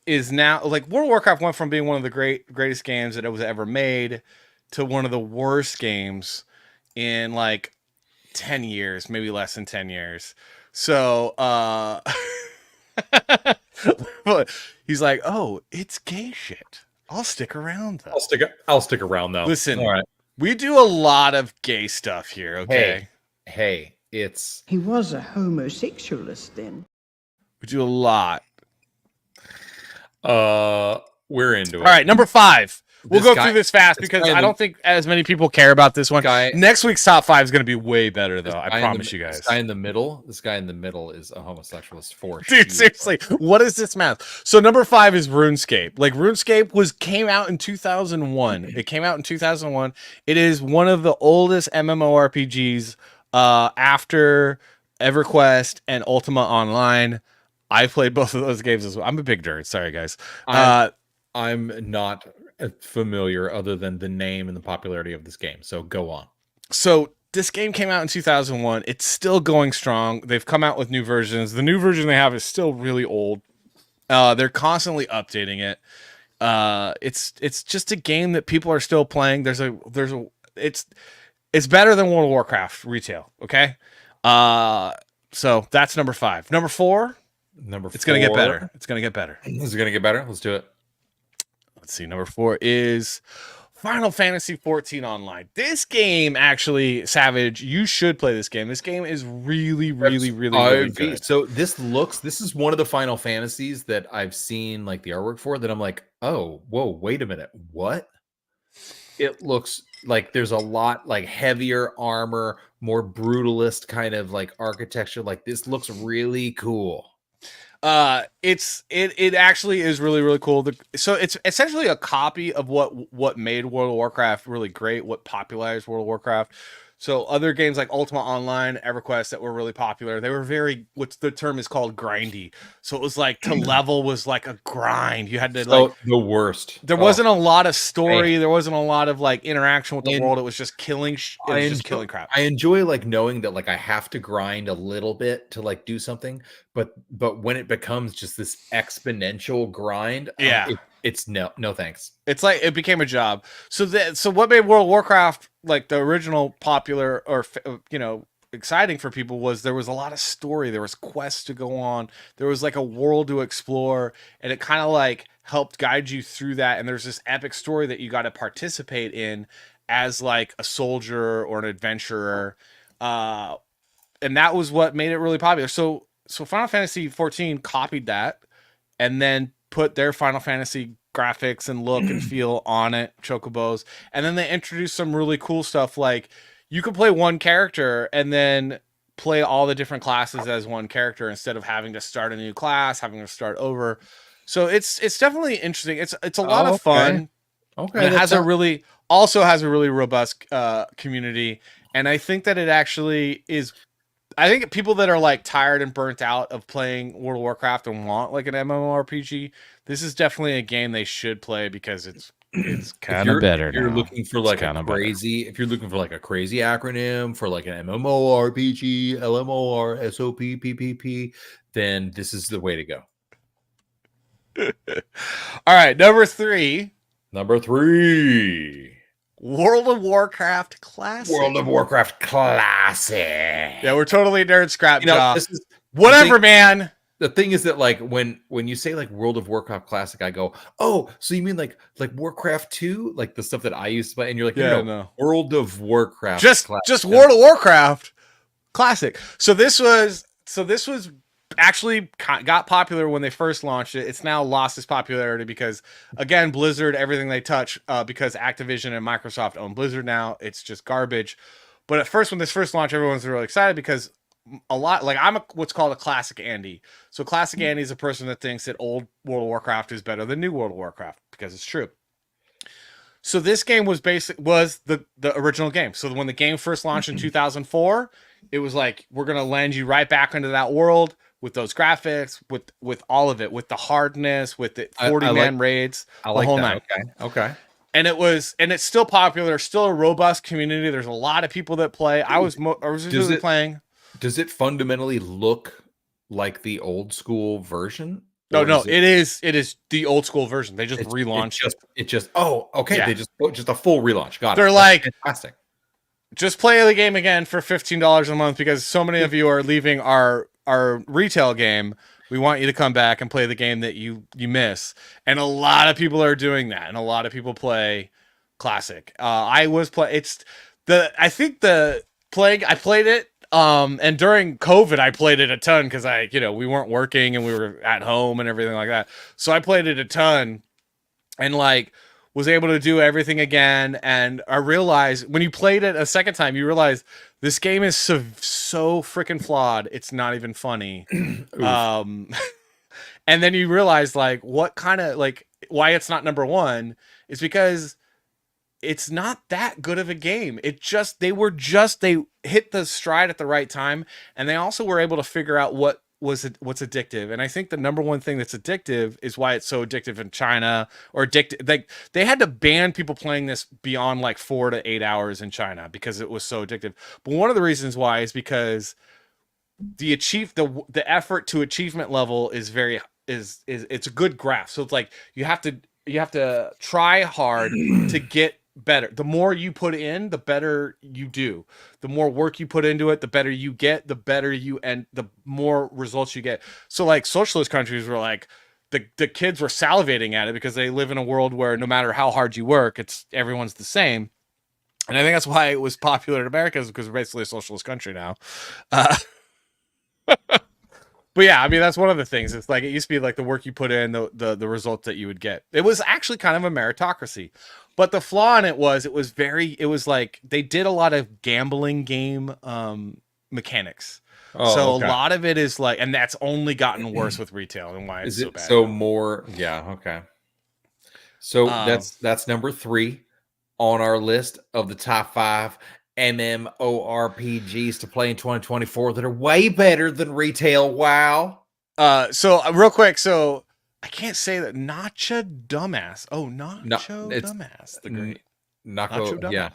is now like World of Warcraft went from being one of the greatest games that it was ever made to one of the worst games in like 10 years, maybe less than 10 years. So he's like, oh, it's gay shit. I'll stick around though. I'll stick around though. Listen, all right. We do a lot of gay stuff here, okay? Hey, it's He was a homosexualist then. We do a lot. We're into it. All right, number 5. We'll go guy- through this fast this because guy in I the- don't think as many people care about this one. Guy- Next week's top 5 is going to be way better, though. This I guy in promise you guys. This guy in the middle is a homosexualist for Dude, sure. seriously, what is this math? So number 5 is RuneScape. Like RuneScape came out in 2001. It came out in 2001. It is one of the oldest MMORPGs after EverQuest and Ultima Online. I played both of those games as well. I'm a big nerd. Sorry, guys. I'm not familiar other than the name and the popularity of this game. So go on. So this game came out in 2001. It's still going strong. They've come out with new versions. The new version they have is still really old. They're constantly updating it. It's just a game that people are still playing. It's better than World of Warcraft retail. Okay. So that's number 5. Number 4. It's gonna get better. It's gonna get better. Is it gonna get better? Let's do it. Let's see. Number 4 is Final Fantasy 14 Online. This game, actually, Savage, you should play this game. This game is really good. So this is one of the Final Fantasies that I've seen like the artwork for that I'm like, oh, whoa, wait a minute. What? It looks like there's a lot like heavier armor, more brutalist kind of like architecture. Like this looks really cool. It actually is really cool. So it's essentially a copy of what made World of Warcraft really great, what popularized World of Warcraft. So other games like Ultima Online, EverQuest that were really popular, they were very, what the term is called, grindy. So it was like to level was like a grind. You had to like the worst. There wasn't a lot of story. There wasn't a lot of like interaction with the world. It was just killing. It was just killing crap. I enjoy like knowing that like I have to grind a little bit to like do something, but when it becomes just this exponential grind, it's no thanks. It's like it became a job. So what made World of Warcraft like the original popular or exciting for people was there was a lot of story. There was quests to go on. There was like a world to explore, and it kind of like helped guide you through that. And there's this epic story that you got to participate in as like a soldier or an adventurer, and that was what made it really popular. So Final Fantasy 14 copied that, and then put their Final Fantasy graphics and look and feel on it, chocobos, and then they introduced some really cool stuff like you could play one character and then play all the different classes as one character instead of having to start a new class, having to start over. So it's definitely interesting. It's a lot of fun. Okay, and it has a really robust community, and I think that it actually is. I think people that are like tired and burnt out of playing World of Warcraft and want like an MMORPG, this is definitely a game they should play because It's If kind you're of better if you're now. looking for It's like a kinda better. crazy, if you're looking for like a crazy acronym for like an MMORPG, LMOR, SOP, PPP, then this is the way to go. All right, number 3, Number 3, World of Warcraft Classic. World of Warcraft Classic. Yeah, we're totally nerd scrap You know, jaw. this is Whatever, man. the thing is that like when you say like World of Warcraft Classic, I go, oh, so you mean like Warcraft 2, like the stuff that I used to play, and you're like, Yeah, no, no. World of Warcraft, Just Classic. World of Warcraft Classic. So this was actually got popular when they first launched it. It's now lost its popularity because, again, Blizzard, everything they touch, because Activision and Microsoft own Blizzard now, it's just garbage. But at first, when this first launched, everyone was really excited because a lot, like what's called a classic Andy. So classic Andy is a person that thinks that old World of Warcraft is better than new World of Warcraft because it's true. So this game was the original game. So when the game first launched in 2004, it was like, we're going to land you right back into that world with those graphics, with all of it, with the hardness, with the 40-man raids, I like the whole that. nine. Okay. And it's still popular, still a robust community. There's a lot of people that play. I was usually playing. Does it fundamentally look like the old school version? No, Or it is the old school version. They just relaunched it. It just okay. Yeah. They just a full relaunch. Got it. They're That's like, fantastic. just play the game again for $15 a month because so many of you are leaving our retail game. We want you to come back and play the game that you miss. And a lot of people are doing that. And a lot of people play Classic. I played it. And during COVID, I played it a ton because we weren't working and we were at home and everything like that. So I played it a ton and was able to do everything again. And I realized when you played it a second time, you realize this game is so freaking flawed. It's not even funny. And then you realize what kind of why it's not number one is because it's not that good of a game. They hit the stride at the right time. And they also were able to figure out what's addictive. And I think the number one thing that's addictive is why it's so addictive in China or addictive. They had to ban people playing this beyond 4 to 8 hours in China because it was so addictive. But one of the reasons why is because the effort to achievement level is it's a good graph. So it's you have to try hard to get better. The more you put in, the better you do. The more work you put into it, the better you get, the more results you get. So socialist countries were the kids were salivating at it because they live in a world where no matter how hard you work, everyone's the same. And I think that's why it was popular in America, is because we're basically a socialist country now. But yeah, I mean, that's one of the things. It's it used to be the work you put in, the results that you would get. It was actually kind of a meritocracy. But the flaw in it was they did a lot of gambling game mechanics. A lot of it is and that's only gotten worse with retail and why it's so bad. So more, yeah, okay. So that's number 3 on our list of the top 5 MMORPGs to play in 2024 that are way better than retail WoW. So real quick, I can't say that Nacho Dumbass. Oh, Dumbass, the great Nacho Dumbass. Yeah.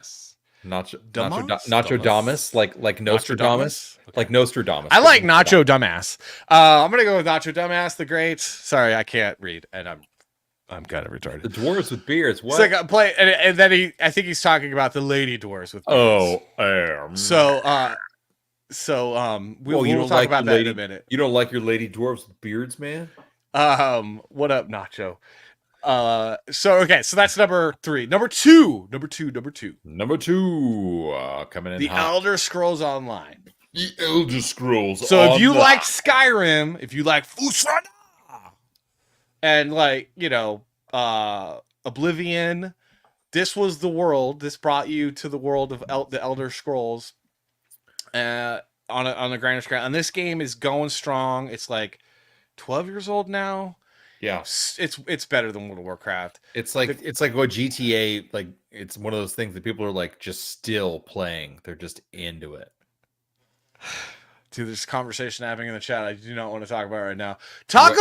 Nacho Damas? Damas, like Nostradamus, Okay. like Nostradamus. I like Nacho Dumbass. I'm gonna go with Nacho Dumbass, the great. Sorry, I can't read, and I'm kind of retarded. The dwarves with beards. What? It's and then I think he's talking about the lady dwarves with beards. We'll talk about that in a minute. You don't like your lady dwarves with beards, man? What up, Nacho? So that's number 3. Number two, coming in The hot. Elder Scrolls Online. The Elder Scrolls. So if you like Skyrim, if you like Fusana, and Oblivion, this was the world. This brought you to the world of the Elder Scrolls on a grander scale. And this game is going strong. It's 12 years old now. Yeah, it's better than World of Warcraft. It's like what GTA, it's one of those things that people are just still playing. They're just into it. Dude, there's conversation happening in the chat I do not want to talk about right now. Talk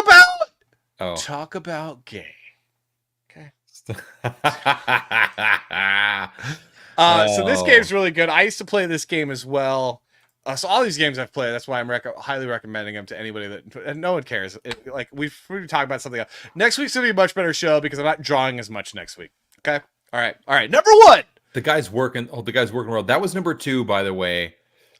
about gay. Okay. So this Oh. game's really good. I used to play this game as well. So all these games I've played, that's why I'm highly recommending them to anybody and no one cares. Like we've talked about something else. Next week's gonna be a much better show because I'm not drawing as much next week. Okay. All right. Number one. The guy's working. Oh, the guy's working well. That was number 2, by the way.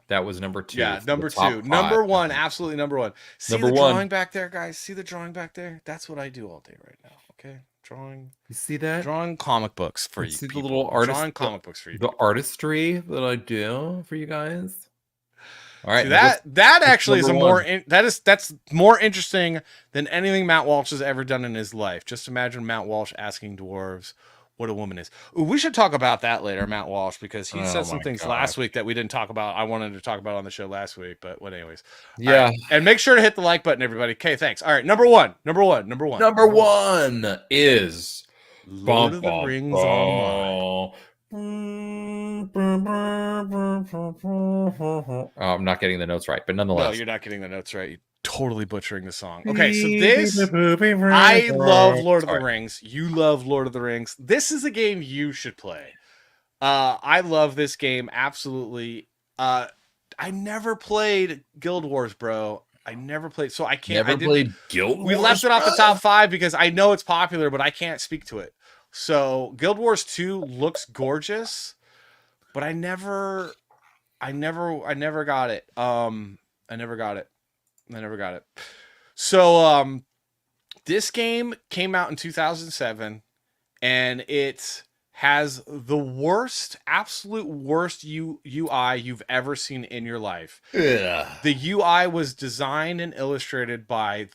That was number 2. Yeah, for number the top 2. 5. Number 1, absolutely number 1. See Number the 1. drawing back there, guys? See the drawing back there? That's what I do all day right now. Okay. Drawing You see that? comic books for you. See the people. little artist. Drawing comic books for you. The artistry that I do for you guys. All right. See, that actually is number one. that's more interesting than anything Matt Walsh has ever done in his life. Just imagine Matt Walsh asking dwarves what a woman is. Ooh, we should talk about that later, Matt Walsh, because he said some things last week that we didn't talk about. I wanted to talk about on the show last week, but anyways. Yeah. Right. And make sure to hit the like button, everybody. Okay, thanks. All right, number one is Lord of the Rings Online. Oh, I'm not getting the notes right, but No, nonetheless. you're not getting the notes right. You're totally butchering the song. Okay, so this I love Lord of the Rings. You love Lord of the Rings. This is a game you should play. I love this game absolutely. I never played Guild Wars, bro. I never played, so I can't. Never played Guild Wars. We left it off the top 5 because I know it's popular, but I can't speak to it. So Guild Wars 2 looks gorgeous, but I never got it. I never got it. So this game came out in 2007, and it has the absolute worst UI you've ever seen in your life. Ugh. The UI was designed and illustrated by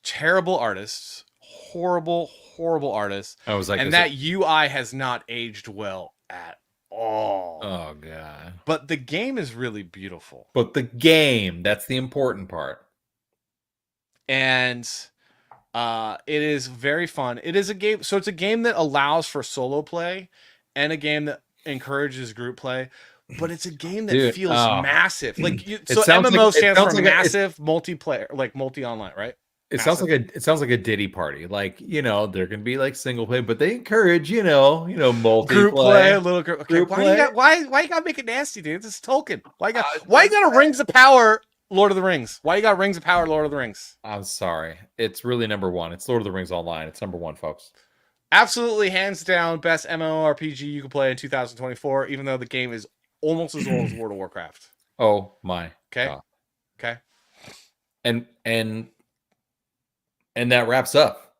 terrible artists, horrible artists. I was like, and that UI has not aged well at all. Oh god. But the game is really beautiful. But the game, that's the important part. And it is very fun. It is a game, so it's a game that allows for solo play and a game that encourages group play, but it's a game that feels massive. Like so MMO stands for massive multiplayer, like multi-online, right? It sounds like a Diddy party. Like, there can be like single play, but they encourage, multiplayer. Group play, a little group. Okay, Group why you gotta make it nasty, dude? This is Tolkien. Why you gotta Rings of Power Lord of the Rings? Why you got Rings of Power Lord of the Rings? I'm sorry. It's really number 1. It's Lord of the Rings Online. It's number 1, folks. Absolutely, hands down, best MMORPG you can play in 2024, even though the game is almost as old as World of Warcraft. Oh my. Okay. God. Okay. And that wraps up.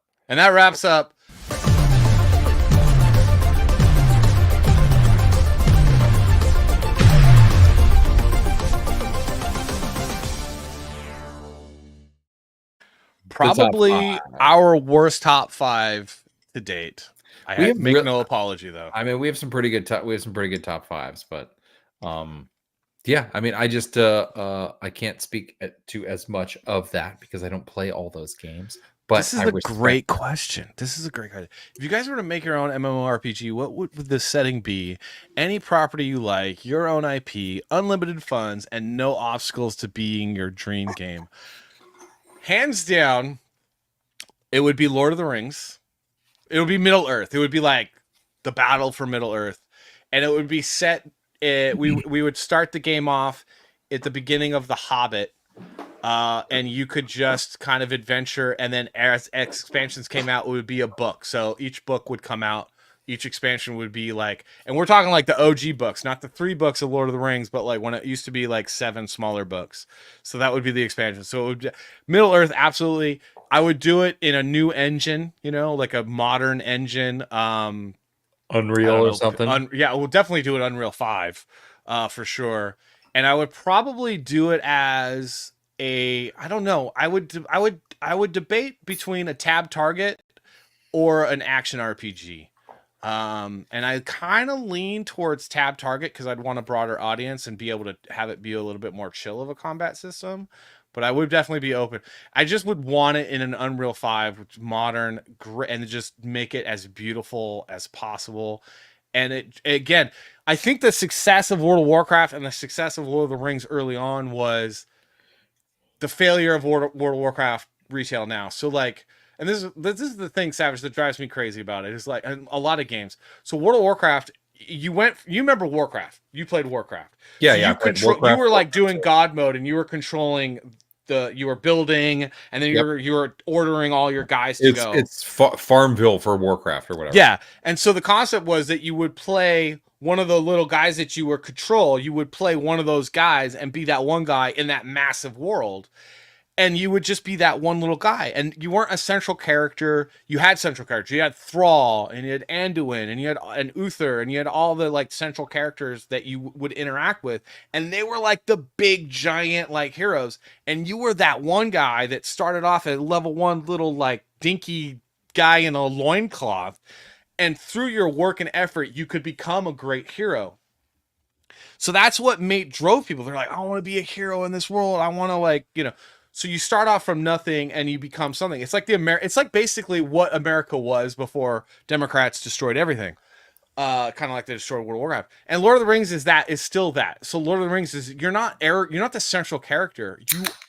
Probably our worst top 5 to date. I make no apology though. I mean, we have some pretty good top 5s, but yeah, I mean, I just I can't speak to as much of that because I don't play all those games. But this is a great question. If you guys were to make your own MMORPG, what would the setting be? Any property you like, your own IP, unlimited funds, and no obstacles to being your dream game. Hands down, it would be Lord of the Rings. It would be Middle Earth. It would be like the battle for Middle Earth. And it would be set, we would start the game off at the beginning of The Hobbit. And you could just kind of adventure, and then as expansions came out, it would be a book. So each book would come out. Each expansion would be like, and we're talking like the OG books, not the 3 books of Lord of the Rings, but like when it used to be like 7 smaller books. So that would be the expansion. So it would be Middle Earth, absolutely. I would do it in a new engine, like a modern engine. Unreal or something. Yeah, we'll definitely do it Unreal 5 for sure. And I would probably do it as I don't know. I would debate between a tab target or an action RPG. And I kind of lean towards tab target because I'd want a broader audience and be able to have it be a little bit more chill of a combat system. But I would definitely be open. I just would want it in an Unreal 5, which is modern, and just make it as beautiful as possible. And again, I think the success of World of Warcraft and the success of Lord of the Rings early on was the failure of World of Warcraft retail now. So like and this is the thing, Savage, that drives me crazy about it. Is like a lot of games. So World of Warcraft, you remember Warcraft? You played Warcraft. Yeah, So yeah. you were like doing God mode, and you were controlling you were building, and then you were ordering all your guys to go. It's Farmville for Warcraft or whatever. Yeah, and so the concept was that you would play one of the little guys that you were control. You would play one of those guys and be that one guy in that massive world. And you would just be that one little guy, and you weren't a central character. You had central characters. You had Thrall, and you had Anduin, and you had an Uther, and you had all the like central characters that you would interact with, and they were like the big giant like heroes. And you were that one guy that started off at level 1, little like dinky guy in a loincloth, and through your work and effort, you could become a great hero. So that's what drove people. They're like, I want to be a hero in this world. I want to like, So you start off from nothing and you become something. It's like it's like basically what America was before Democrats destroyed everything. Kind of like they destroyed World of Warcraft. And Lord of the Rings is still that. So Lord of the Rings is you're not the central character.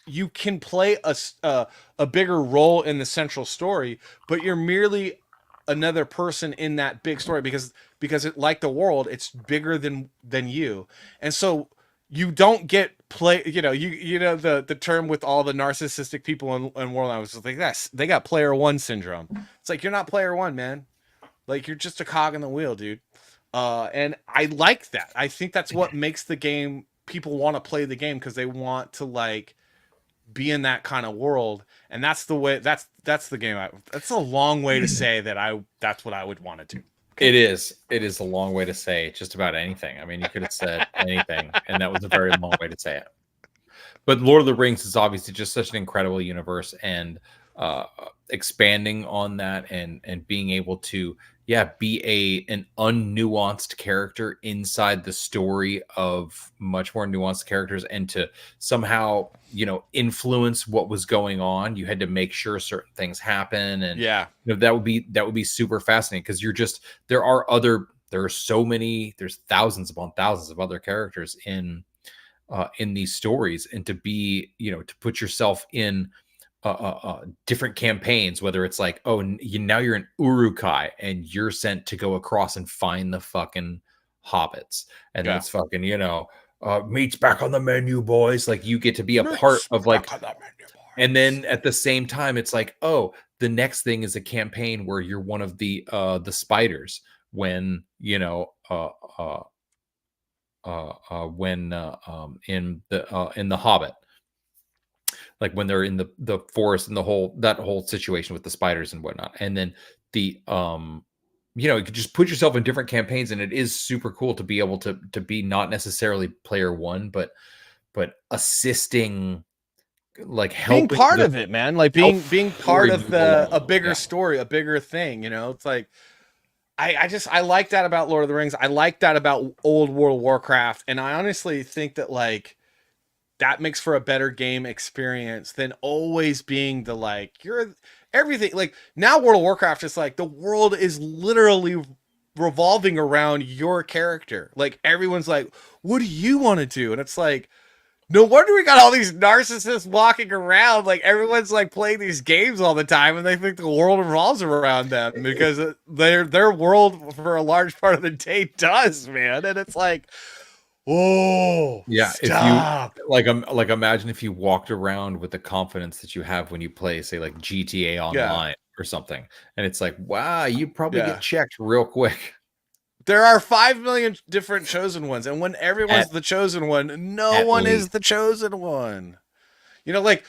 You can play a bigger role in the central story, but you're merely another person in that big story because it, like the world, it's bigger than you. And so you don't get the term with all the narcissistic people in world. I was just like, they got player one syndrome. It's like, you're not player one, man. Like, you're just a cog in the wheel, dude. And I like that. I think that's what makes the game, people want to play the game because they want to like be in that kind of world. And that's the way, that's the game. That's a long way to say that's what I would want to do. It is a long way to say just about anything. I mean, you could have said anything, and that was a very long way to say it. But Lord of the Rings is obviously just such an incredible universe, and expanding on that and being able to be an unnuanced character inside the story of much more nuanced characters, and to somehow influence what was going on. You had to make sure certain things happen, and that would be super fascinating, because there's thousands upon thousands of other characters in these stories, and to be to put yourself in different campaigns, whether it's like, now you're an Uruk-hai and you're sent to go across and find the fucking hobbits, and that's fucking meat's back on the menu, boys. Like, you get to be a part of like, and then at the same time it's like, the next thing is a campaign where you're one of the spiders when in the Hobbit, like when they're in the forest and that whole situation with the spiders and whatnot. And then you could just put yourself in different campaigns, and it is super cool to be able to be not necessarily player one, but assisting, like helping, being part of it, man. Like being part of a bigger story, a bigger thing. It's like, I like that about Lord of the Rings. I like that about old World of Warcraft. And I honestly think that like that makes for a better game experience than always being the like, you're everything. Like, now World of Warcraft is like, the world is literally revolving around your character. Like, everyone's like, what do you want to do? And it's like, no wonder we got all these narcissists walking around. Like, everyone's like playing these games all the time, and they think the world revolves around them, because their world for a large part of the day does, man. And it's like, oh yeah, stop. If you like imagine if you walked around with the confidence that you have when you play, say, like GTA Online or something, and it's like, wow, you probably get checked real quick. There are 5 million different chosen ones, and when everyone's the chosen one, no one is the chosen one. Like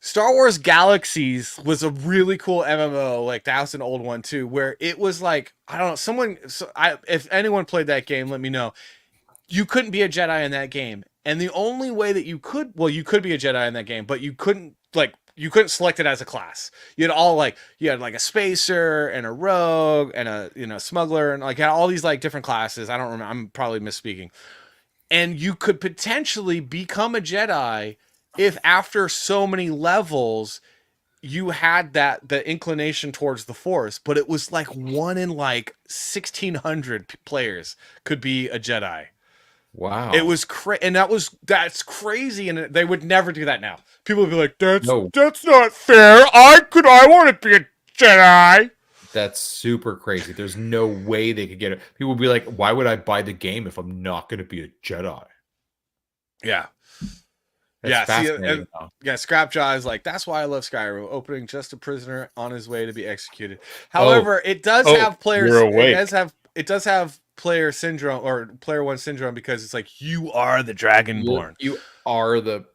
Star Wars Galaxies was a really cool MMO. Like, that was an old one too, where it was like, I don't know, if anyone played that game, let me know. You couldn't be a Jedi in that game, and the only way that you could be a Jedi in that game, but you couldn't select it as a class. You had like a spacer and a rogue and a smuggler, and like had all these like different classes. I don't remember. I'm probably misspeaking. And you could potentially become a Jedi if after so many levels you had the inclination towards the Force, but it was like 1 in like 1,600 players could be a Jedi. Wow. It was and that's crazy, and they would never do that now. People would be like, that's not fair. I want to be Jedi. That's super crazy. There's no way they could get it. People would be like, why would I buy the game if I'm not going to be a Jedi? Yeah. That's Yeah, see, fascinating. yeah, Scrapjaw is like, that's why I love Skyrim, opening just a prisoner on his way to be executed. However, it does have players. you're awake. It does have player syndrome or player one syndrome because it's like you are the Dragonborn. You are the.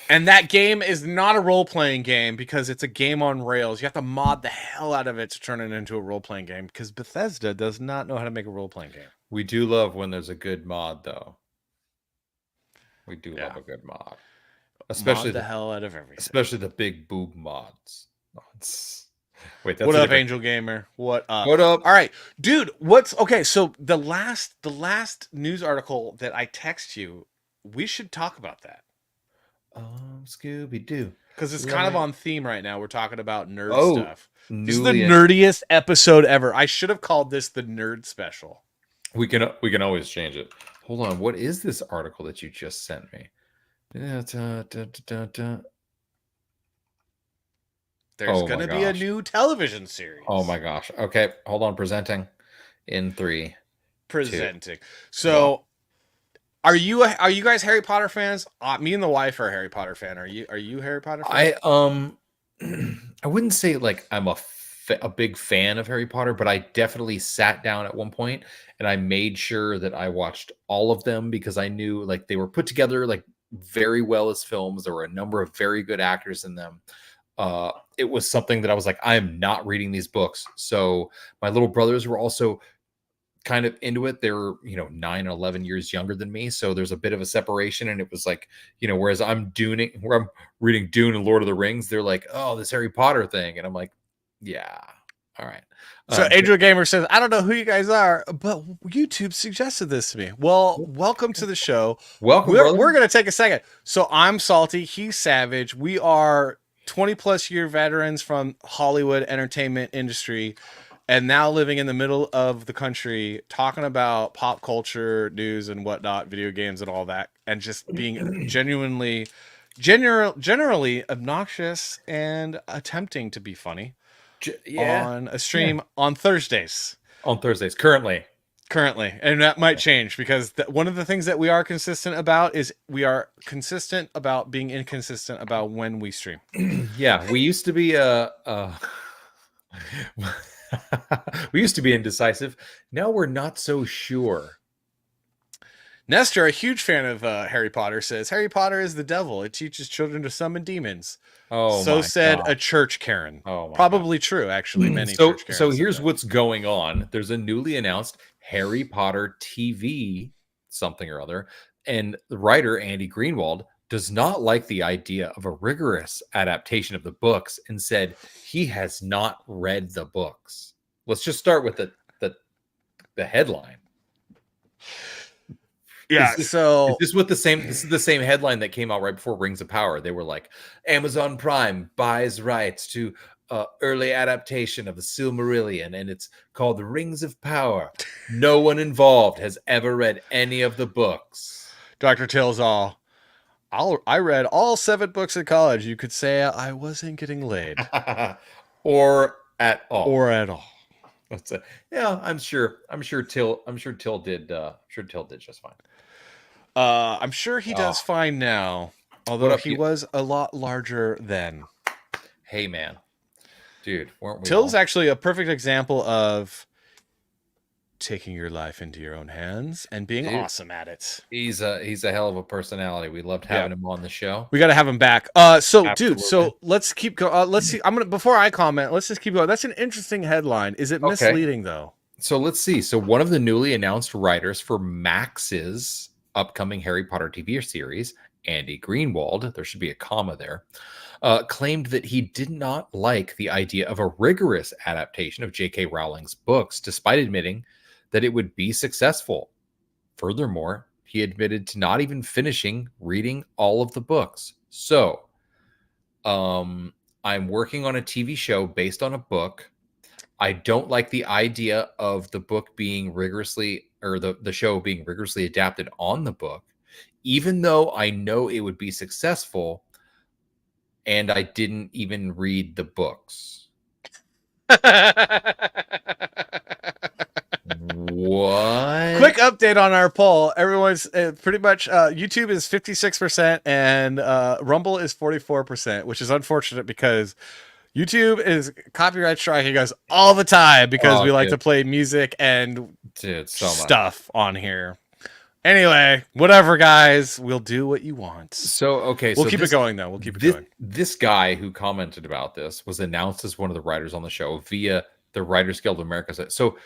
And that game is not a role playing game because it's a game on rails. You have to mod the hell out of it to turn it into a role playing game because Bethesda does not know how to make a role playing game. We do love when there's a good mod, though. We do Yeah. love a good mod. Especially Mod the hell out of everything. Especially the big boob mods. Wait, that's What a up, different- Angel Gamer? What up? What up? All right, dude. What's okay? So the last news article that I text you, we should talk about that Scooby Doo. because it's Let kind of me- on theme right now. We're talking about nerd Oh, stuff. This is the newly- nerdiest episode ever. I should have called this the nerd special. We can always change it. Hold on. What is this article that you just sent me? There's Oh my going to be a gosh. new television series. Oh my gosh. Okay, hold on. Presenting in 3. Presenting. So, are you guys Harry Potter fans? Me and the wife are a Harry Potter fan. Are you Harry Potter fan? I wouldn't say like I'm a big fan of Harry Potter, but I definitely sat down at one point and I made sure that I watched all of them because I knew like they were put together like very well as films. There were a number of very good actors in them. It was something that I was like, I am not reading these books. So my little brothers were also kind of into it. They're 9 or 11 years younger than me, so there's a bit of a separation. And it was like, whereas I'm reading Dune and Lord of the Rings, they're like, oh, this Harry Potter thing, and I'm like, yeah, all right. So Angel Gamer says, I don't know who you guys are, but YouTube suggested this to me. Well, welcome to the show. Welcome, We're brother. going to take a second. So I'm Salty. He's Savage. We are 20 plus year veterans from Hollywood entertainment industry and now living in the middle of the country talking about pop culture news and whatnot, video games and all that, and just being generally obnoxious and attempting to be funny on a stream on Thursdays. On Thursdays, currently. And that might change because one of the things that we are consistent about is we are consistent about being inconsistent about when we stream. Yeah, we used to be we used to be indecisive. Now we're not so sure. Nestor, a huge fan of Harry Potter, says Harry Potter is the devil. It teaches children to summon demons. Oh, so my said God. a church Karen. Oh, my Probably true, actually. Many so church Karens so said here's that. what's going on. There's a newly announced Harry Potter TV something or other, and the writer Andy Greenwald does not like the idea of a rigorous adaptation of the books and said he has not read the books. Let's just start with the headline. Yeah, Is so this is the same headline that came out right before Rings of Power. They were like, Amazon Prime buys rights to early adaptation of the Silmarillion, and it's called The Rings of Power. No one involved has ever read any of the books. Dr. Till's I read all 7 books in college. You could say I wasn't getting laid. Or at all. Or at all. That's it. Yeah, I'm sure Till did just fine. I'm sure he does fine now, although up, he you- was a lot larger then. Hey man. Dude, weren't we Till's all? actually a perfect example of taking your life into your own hands and being Dude. awesome at it. He's a hell of a personality. We loved having him on the show. We got to have him back. Dude, Absolutely. so let's keep going. Let's see. Before I comment, let's just keep going. That's an interesting headline. Is it Okay. misleading though? So let's see. So one of the newly announced writers for Max's upcoming Harry Potter TV series, Andy Greenwald, there should be a comma there, claimed that he did not like the idea of a rigorous adaptation of J.K. Rowling's books, despite admitting that it would be successful. Furthermore, he admitted to not even finishing reading all of the books. So, I'm working on a TV show based on a book. I don't like the idea of the book being rigorously, or the show being rigorously adapted on the book, even though I know it would be successful, and I didn't even read the books. What? Quick update on our poll. Everyone's pretty much YouTube is 56% and Rumble is 44%, which is unfortunate because YouTube is copyright striking us all the time because we like to play music and so much stuff on here. Anyway, whatever, guys. We'll do what you want. So, okay. We'll keep it going, though. We'll keep it going. This guy who commented about this was announced as one of the writers on the show via the Writers Guild of America. So,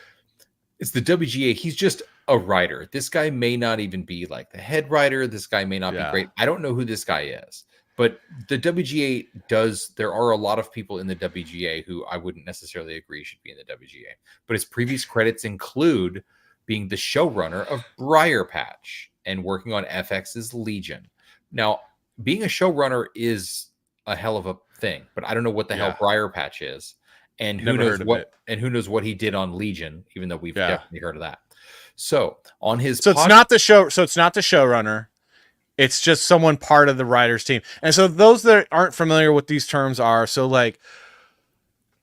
it's the WGA. He's just a writer. This guy may not even be like the head writer. This guy may not be great. I don't know who this guy is. But the WGA does, there are a lot of people in the WGA who I wouldn't necessarily agree should be in the WGA. But his previous credits include being the showrunner of Briar Patch and working on FX's Legion. Now, being a showrunner is a hell of a thing, but I don't know what the hell Briar Patch is. And who knows what he did on Legion, even though we've definitely heard of that. So on his it's not the showrunner. It's just someone part of the writers team. And so those that aren't familiar with these terms are, so like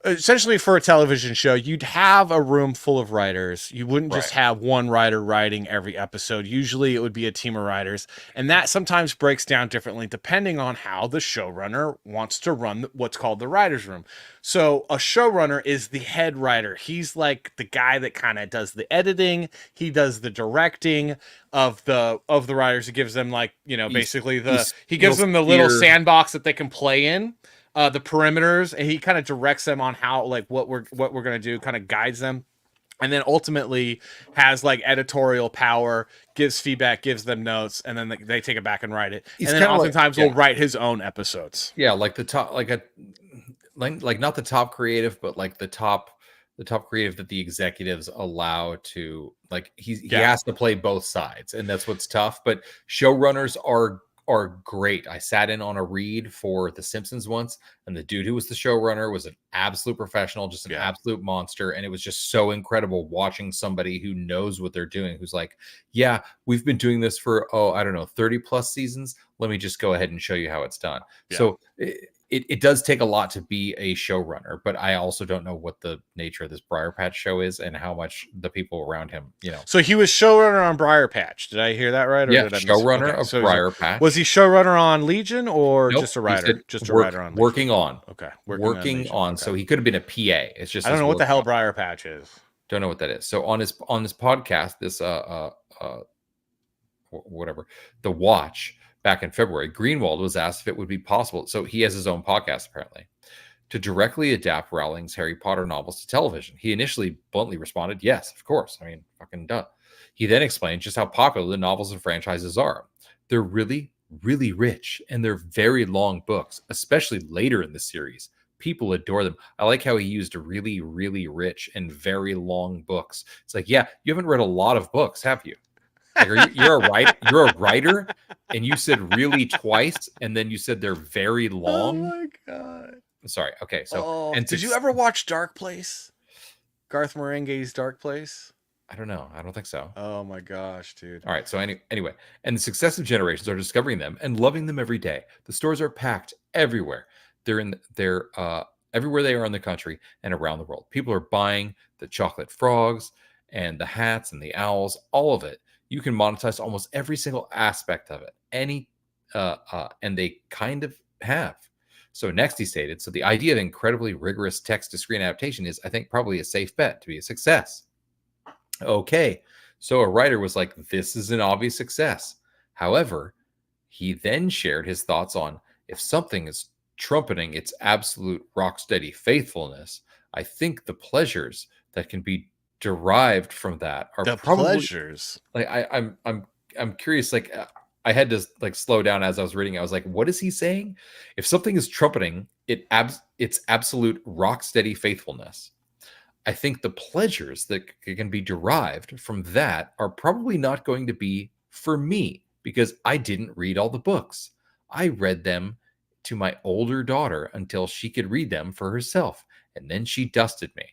essentially for a television show, you'd have a room full of writers. You wouldn't just have one writer writing every episode. Usually it would be a team of writers. And that sometimes breaks down differently depending on how the showrunner wants to run what's called the writer's room. So a showrunner is the head writer. He's like the guy that kind of does the editing. He does the directing of the writers. He gives them like, basically he gives them the little sandbox that they can play in. The perimeters, and he kind of directs them on how, like, what we're gonna do, kind of guides them, and then ultimately has like editorial power, gives feedback, gives them notes, and then they take it back and write it. And then oftentimes will write his own episodes. Yeah, like the top, like not the top creative, but like the top creative that the executives allow to, like, he has to play both sides, and that's what's tough. But showrunners are great. I sat in on a read for The Simpsons once, and the dude who was the showrunner was an absolute professional, just an absolute monster. And it was just so incredible watching somebody who knows what they're doing, who's like, yeah, we've been doing this for, 30 plus seasons. Let me just go ahead and show you how it's done. Yeah. So it does take a lot to be a showrunner, but I also don't know what the nature of this Briar Patch show is and how much the people around him, So he was showrunner on Briar Patch. Did I hear that right? Or did I showrunner of Briar Patch. Was he showrunner on Legion or just a writer? Just a writer on Legion. Working on. Okay. Working on. Okay. So he could have been a PA. It's just I don't know what the hell Briar Patch is. Don't know what that is. So on this podcast, this whatever, The Watch, back in February, Greenwald was asked if it would be possible. So he has his own podcast, apparently, to directly adapt Rowling's Harry Potter novels to television. He initially bluntly responded, yes, of course. I mean, fucking duh. He then explained just how popular the novels and franchises are. They're really, really rich, and they're very long books, especially later in the series. People adore them. I like how he used really, really rich and very long books. It's like, yeah, you haven't read a lot of books, have you? Like, you're a writer, and you said really twice, and then you said they're very long. Oh my god! Sorry. Okay. So, did you ever watch Dark Place? Garth Marenghi's Dark Place? I don't know. I don't think so. Oh my gosh, dude! All right. So anyway, and the successive generations are discovering them and loving them every day. The stores are packed everywhere. They're everywhere they are in the country and around the world. People are buying the chocolate frogs and the hats and the owls, all of it. You can monetize almost every single aspect of it. And they kind of have. So next he stated, so the idea of incredibly rigorous text to screen adaptation is, I think, probably a safe bet to be a success. Okay. So a writer was like, this is an obvious success. However, he then shared his thoughts on, if something is trumpeting its absolute rock steady faithfulness, I think the pleasures that can be derived from that are the probably pleasures. Like I'm curious. Like I had to like slow down as I was reading. I was like, what is he saying? If something is trumpeting its absolute rock steady faithfulness, I think the pleasures that can be derived from that are probably not going to be for me, because I didn't read all the books. I read them to my older daughter until she could read them for herself, and then she dusted me.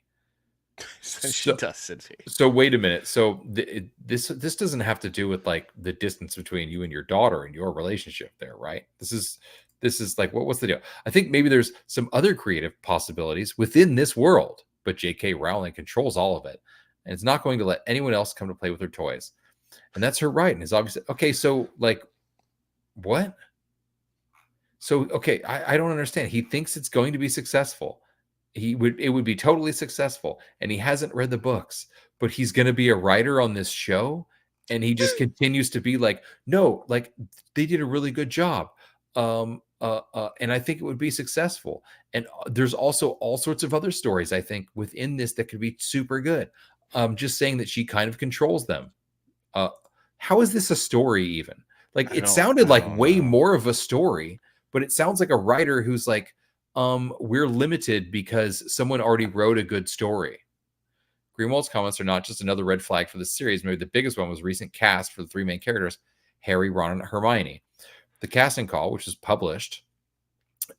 So wait a minute. So this doesn't have to do with like the distance between you and your daughter and your relationship there, right? This is like, what's the deal? I think maybe there's some other creative possibilities within this world, but J.K. Rowling controls all of it, and it's not going to let anyone else come to play with her toys. And that's her right. And it's obviously okay. So like, what? So, okay, I don't understand. He thinks it's going to be successful. It would be totally successful. And he hasn't read the books, but he's going to be a writer on this show. And he just continues to be like, no, like they did a really good job. And I think it would be successful. And there's also all sorts of other stories, I think, within this that could be super good. Just saying that she kind of controls them. How is this a story even? Like it sounded like way more of a story, but it sounds like a writer who's like, we're limited because someone already wrote a good story. Greenwald's comments are not just another red flag for the series. Maybe the biggest one was recent cast for the three main characters, Harry, Ron, and Hermione. The casting call, which was published,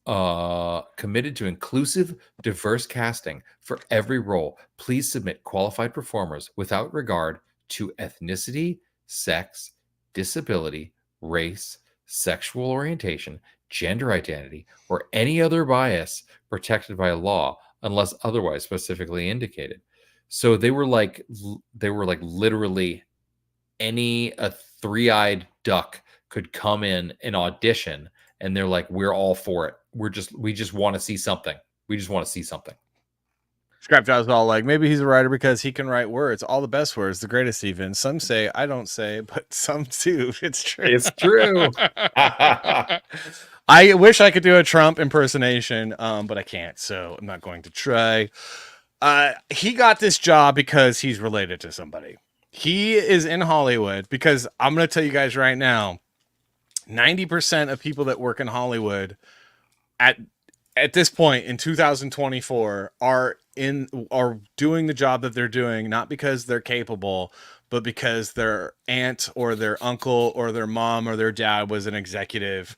committed to inclusive, diverse casting for every role. Please submit qualified performers without regard to ethnicity, sex, disability, race, sexual orientation, gender identity, or any other bias protected by law unless otherwise specifically indicated. So they were like literally a three-eyed duck could come in and audition, and they're like, we're all for it. We just want to see something. We just want to see something. Scrapjaw's all like, maybe he's a writer because he can write words, all the best words, the greatest even. Some say, I don't say, but some do. It's true. It's true. I wish I could do a Trump impersonation, but I can't, so I'm not going to try. He got this job because he's related to somebody. He is in Hollywood because I'm going to tell you guys right now, 90% of people that work in Hollywood at this point in 2024 are doing the job that they're doing, not because they're capable, but because their aunt or their uncle or their mom or their dad was an executive,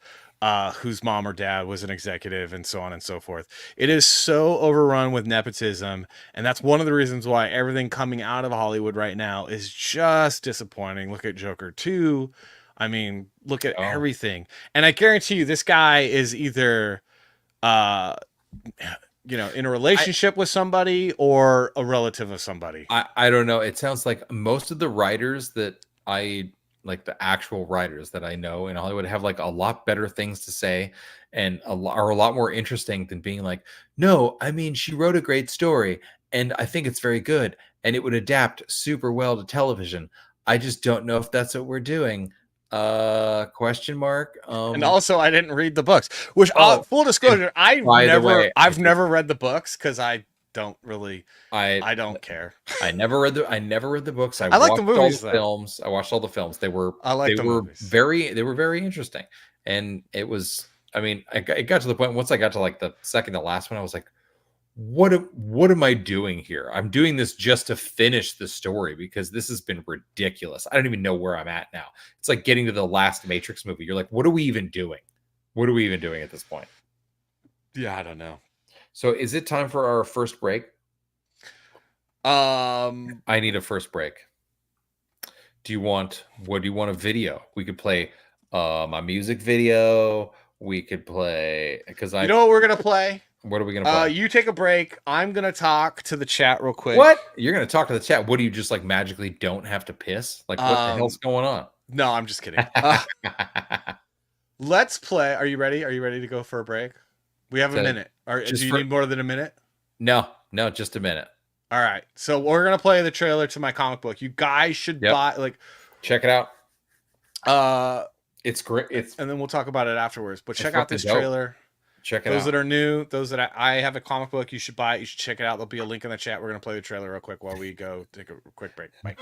whose mom or dad was an executive, and so on and so forth. It is so overrun with nepotism, and that's one of the reasons why everything coming out of Hollywood right now is just disappointing. Look at Joker 2. I mean, look at everything. And I guarantee you this guy is either in a relationship with somebody or a relative of somebody. I don't know. It sounds like most of the writers that I like, the actual writers that I know in Hollywood, have like a lot better things to say and are a lot more interesting than being like, no, I mean, she wrote a great story and I think it's very good and it would adapt super well to television. I just don't know if that's what we're doing. Question mark. And also I didn't read the books, which full disclosure, I've never read the books because I don't really, I don't care. I never read the books. I like watched the movies, all the films. I watched all the films. They were movies. They were very interesting. And it was, I mean, it got to the point once I got to like the second to last one, I was like, what am I doing here? I'm doing this just to finish the story because this has been ridiculous. I don't even know where I'm at now. It's like getting to the last Matrix movie. You're like, what are we even doing? What are we even doing at this point? Yeah, I don't know. So is it time for our first break? I need a first break. What do you want a video? We could play my music video. We could play because you know what we're gonna play? What are we gonna play? You take a break. I'm gonna talk to the chat real quick. What? You're gonna talk to the chat? What do you just like magically don't have to piss? Like what the hell's going on? No, I'm just kidding. Let's play. Are you ready? Are you ready to go for a break? We have a minute. Do you need more than a minute? No, just a minute. All right. So we're gonna play the trailer to my comic book. You guys should buy check it out. It's great. And then we'll talk about it afterwards. But check out this trailer. Check it out. Those that are new, those that I have a comic book, you should buy it. You should check it out. There'll be a link in the chat. We're gonna play the trailer real quick while we go take a quick break. Bye.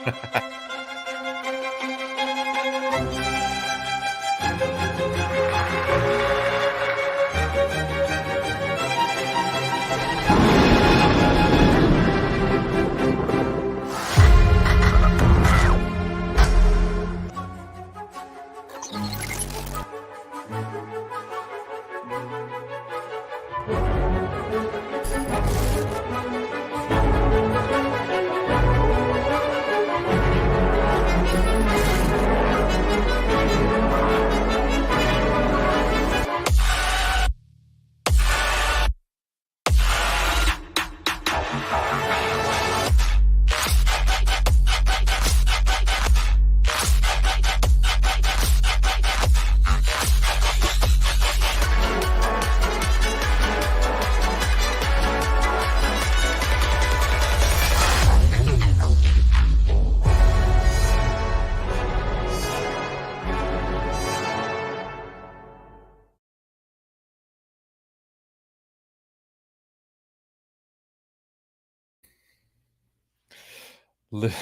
Li-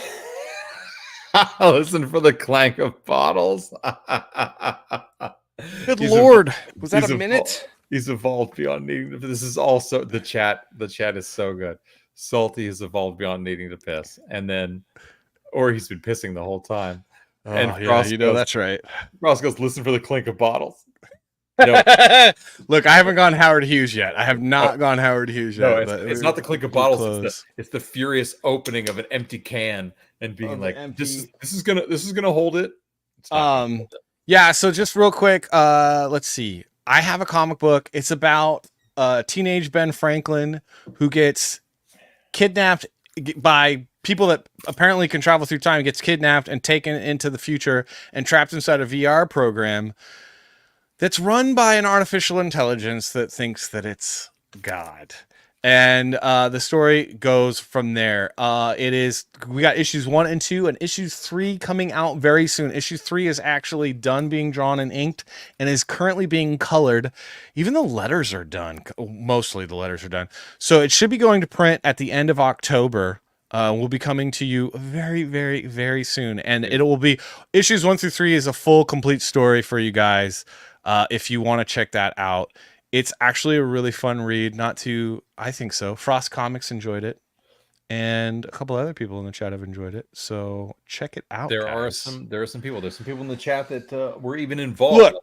Listen for the clank of bottles. Good He's Lord. Was that he's a evol- minute? He's evolved beyond needing to. This is also the chat. The chat is so good. Salty has evolved beyond needing to piss, and then, or he's been pissing the whole time. And Oh, yeah, Frost you know, goes, that's right. Frost goes, listen for the clink of bottles. No, Look, I haven't gone Howard Hughes yet. I have not gone Howard Hughes no, yet. it's not the clink of we're bottles. close. It's the furious opening of an empty can and being Of like, an this empty- is gonna hold it. It's not gonna hold it. Yeah, so just real quick, let's see. I have a comic book. It's about teenage Ben Franklin who gets kidnapped by people that apparently can travel through time, gets kidnapped and taken into the future and trapped inside a VR program that's run by an artificial intelligence that thinks that it's God. And the story goes from there. We got issues 1 and 2, and issue 3 coming out very soon. Issue 3 is actually done being drawn and inked and is currently being colored. Even the letters are done. Mostly the letters are done. So it should be going to print at the end of October. Will be coming to you very, very, very soon. And it will be issues 1 through 3 is a full, complete story for you guys. If you want to check that out. It's actually a really fun read. I think so. Frost Comics enjoyed it, and a couple other people in the chat have enjoyed it. So check it out. There are guys. some people. There's some people in the chat that were even involved. Look,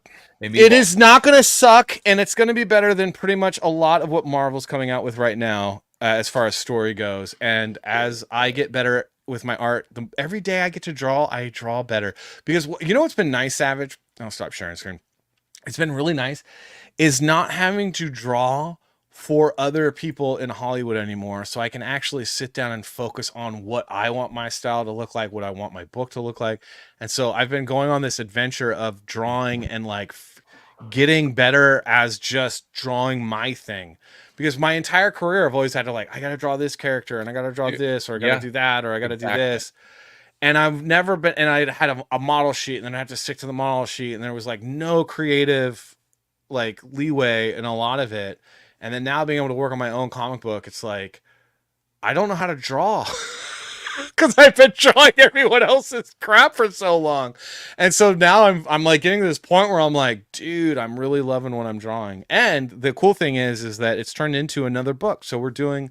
it is not going to suck, and it's going to be better than pretty much a lot of what Marvel's coming out with right now, as far as story goes. And as I get better with my art, every day I get to draw, I draw better. Because you know what's been nice, Savage? I'll stop sharing screen. It's been really nice is not having to draw for other people in Hollywood anymore. So I can actually sit down and focus on what I want my style to look like, what I want my book to look like. And so I've been going on this adventure of drawing and like getting better as just drawing my thing. Because my entire career, I've always had to I got to draw this character and I got to draw this, or I got to do that, or I got to do this. And I've never been, and I had a model sheet and then I had to stick to the model sheet. And there was no creative leeway in a lot of it. And then now being able to work on my own comic book, it's I don't know how to draw because I've been drawing everyone else's crap for so long. And so now I'm getting to this point where I'm dude, I'm really loving what I'm drawing. And the cool thing is that it's turned into another book. So we're doing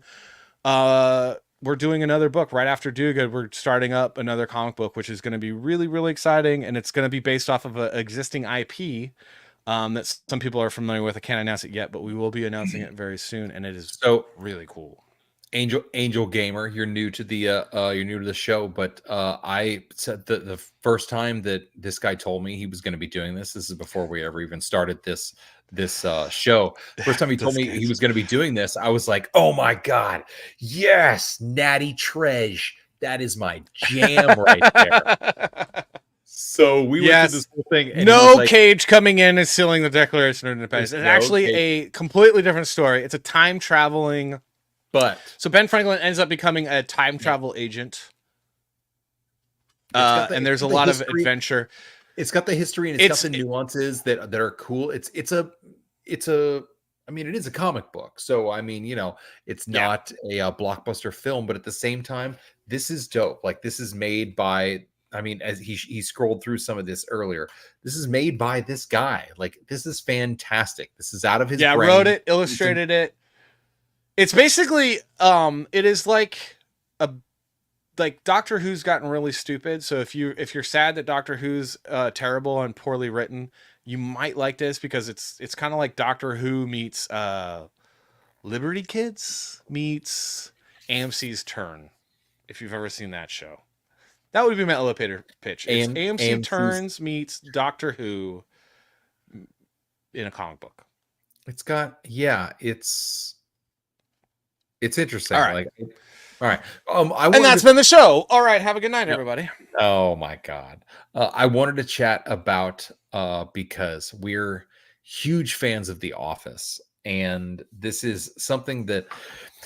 another book right after Do Good. We're starting up another comic book, which is going to be really, really exciting. And it's going to be based off of an existing IP that some people are familiar with. I can't announce it yet, but we will be announcing it very soon, and it is so really cool. Angel Gamer, you're new to the show, but I said the first time that this guy told me he was going to be doing this is before we ever even started this show. First time he told me he was going to be doing this, I was like, oh my god, yes, Natty Treasure, that is my jam right there. So we went through this whole thing. And Cage coming in and sealing the Declaration of Independence. It's actually a completely different story. It's a time traveling. So Ben Franklin ends up becoming a time travel agent. And there's a lot of adventure. It's got the history and it's got the nuances that are cool. It is a comic book. So it's not a blockbuster film, but at the same time, this is dope. This is made by, as he scrolled through some of this earlier, this is made by this guy. This is fantastic. This is out of his brain. Wrote it, illustrated it. It's basically it is like Doctor Who's gotten really stupid. So if you're sad that Doctor Who's terrible and poorly written, you might like this because it's kind of like Doctor Who meets Liberty Kids meets AMC's Turn. If you've ever seen that show. That would be my elevator pitch. It's AMC Turns meets Doctor Who in a comic book. It's got, it's interesting. All right. All right. And that's been the show. All right. Have a good night, everybody. Oh my God. I wanted to chat about, because we're huge fans of The Office. And this is something that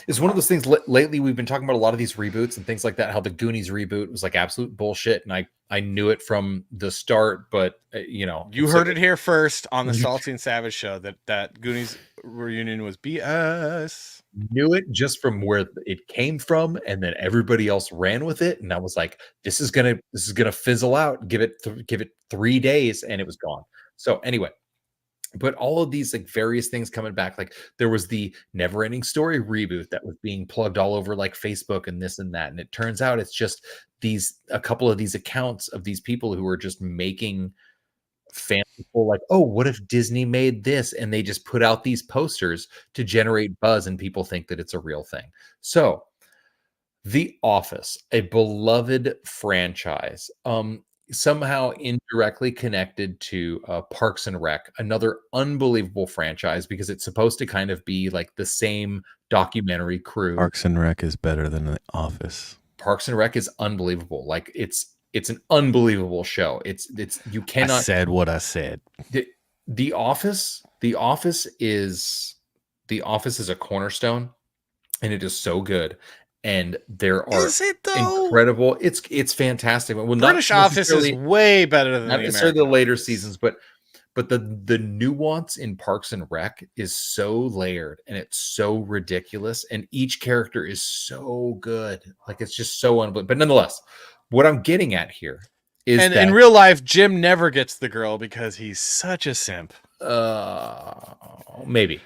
is one of those things lately. We've been talking about a lot of these reboots and things like that, how the Goonies reboot was absolute bullshit. And I knew it from the start, but you heard it here first on the Salty and Savage show that Goonies reunion was BS. Knew it just from where it came from, and then everybody else ran with it, and I was like, this is gonna fizzle out. Give it 3 days, and it was gone. So anyway, but all of these like various things coming back, like there was the Never Ending Story reboot that was being plugged all over like Facebook and this and that, and it turns out it's just a couple of these accounts of these people who are just making people like, oh, what if Disney made this? And they just put out these posters to generate buzz, and people think that it's a real thing. So The Office, a beloved franchise, somehow indirectly connected to Parks and Rec, another unbelievable franchise because it's supposed to kind of be like the same documentary crew. Parks and Rec is better than The Office. Parks and Rec is unbelievable. Like it's an unbelievable show. It's you cannot. I said what I said. The Office is a cornerstone, and it is so good. And there are incredible. It's fantastic. Well, British Office is way better than not necessarily the later seasons, but the nuance in Parks and Rec is so layered and it's so ridiculous, and each character is so good. Like it's just so unbelievable. But nonetheless, what I'm getting at here is that in real life, Jim never gets the girl because he's such a simp. Maybe.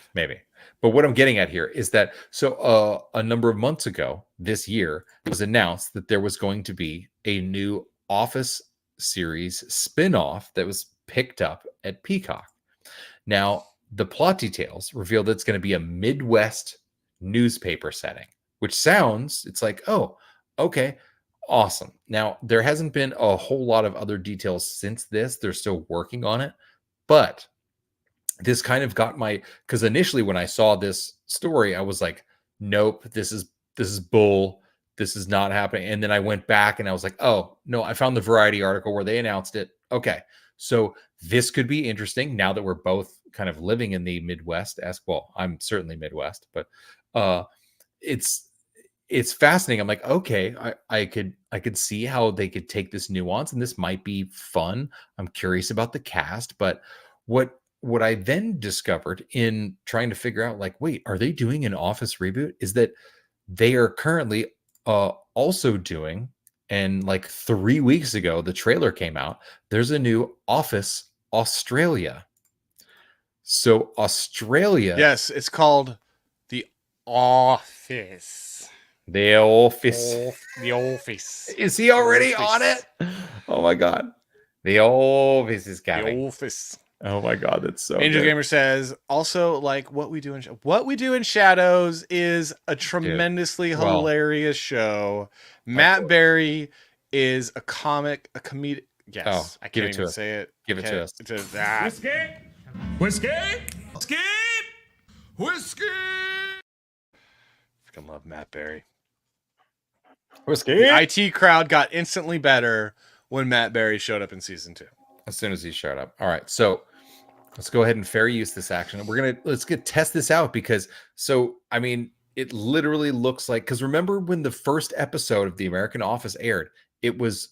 But what I'm getting at here is that a number of months ago this year, it was announced that there was going to be a new Office series spin-off that was picked up at Peacock. Now, the plot details reveal that it's going to be a Midwest newspaper setting, which it's like, oh, okay, awesome. Now, there hasn't been a whole lot of other details since this. They're still working on it, but this kind of got because initially when I saw this story, I was like, nope, this is bull. This is not happening. And then I went back and I was like, oh no, I found the Variety article where they announced it. Okay. So this could be interesting now that we're both kind of living in the Midwest. Well, I'm certainly Midwest, but it's fascinating. I'm like, okay, I could see how they could take this nuance, and this might be fun. I'm curious about the cast, but what I then discovered in trying to figure out, like, wait, are they doing an Office reboot? Is that they are currently also doing, and like 3 weeks ago, the trailer came out. There's a new Office Australia. So Australia. Yes, it's called The Office. The Office. The Office. Is he already on it? Oh my God. The Office is coming. The Office. Oh my God, that's so Angel good. Gamer says, also, like, What We Do in Shadows is a tremendously hilarious show. Matt Berry is a comedic. Yes, Oh, I give can't it to even us. say it. Give it to us. It's just that. Whiskey! Freaking love Matt Berry. Whiskey. The IT crowd got instantly better when Matt Berry showed up in season 2. As soon as he showed up. All right, so let's go ahead and fair use this action. Let's test this out because I mean, it literally looks like, because remember when the first episode of the American Office aired, it was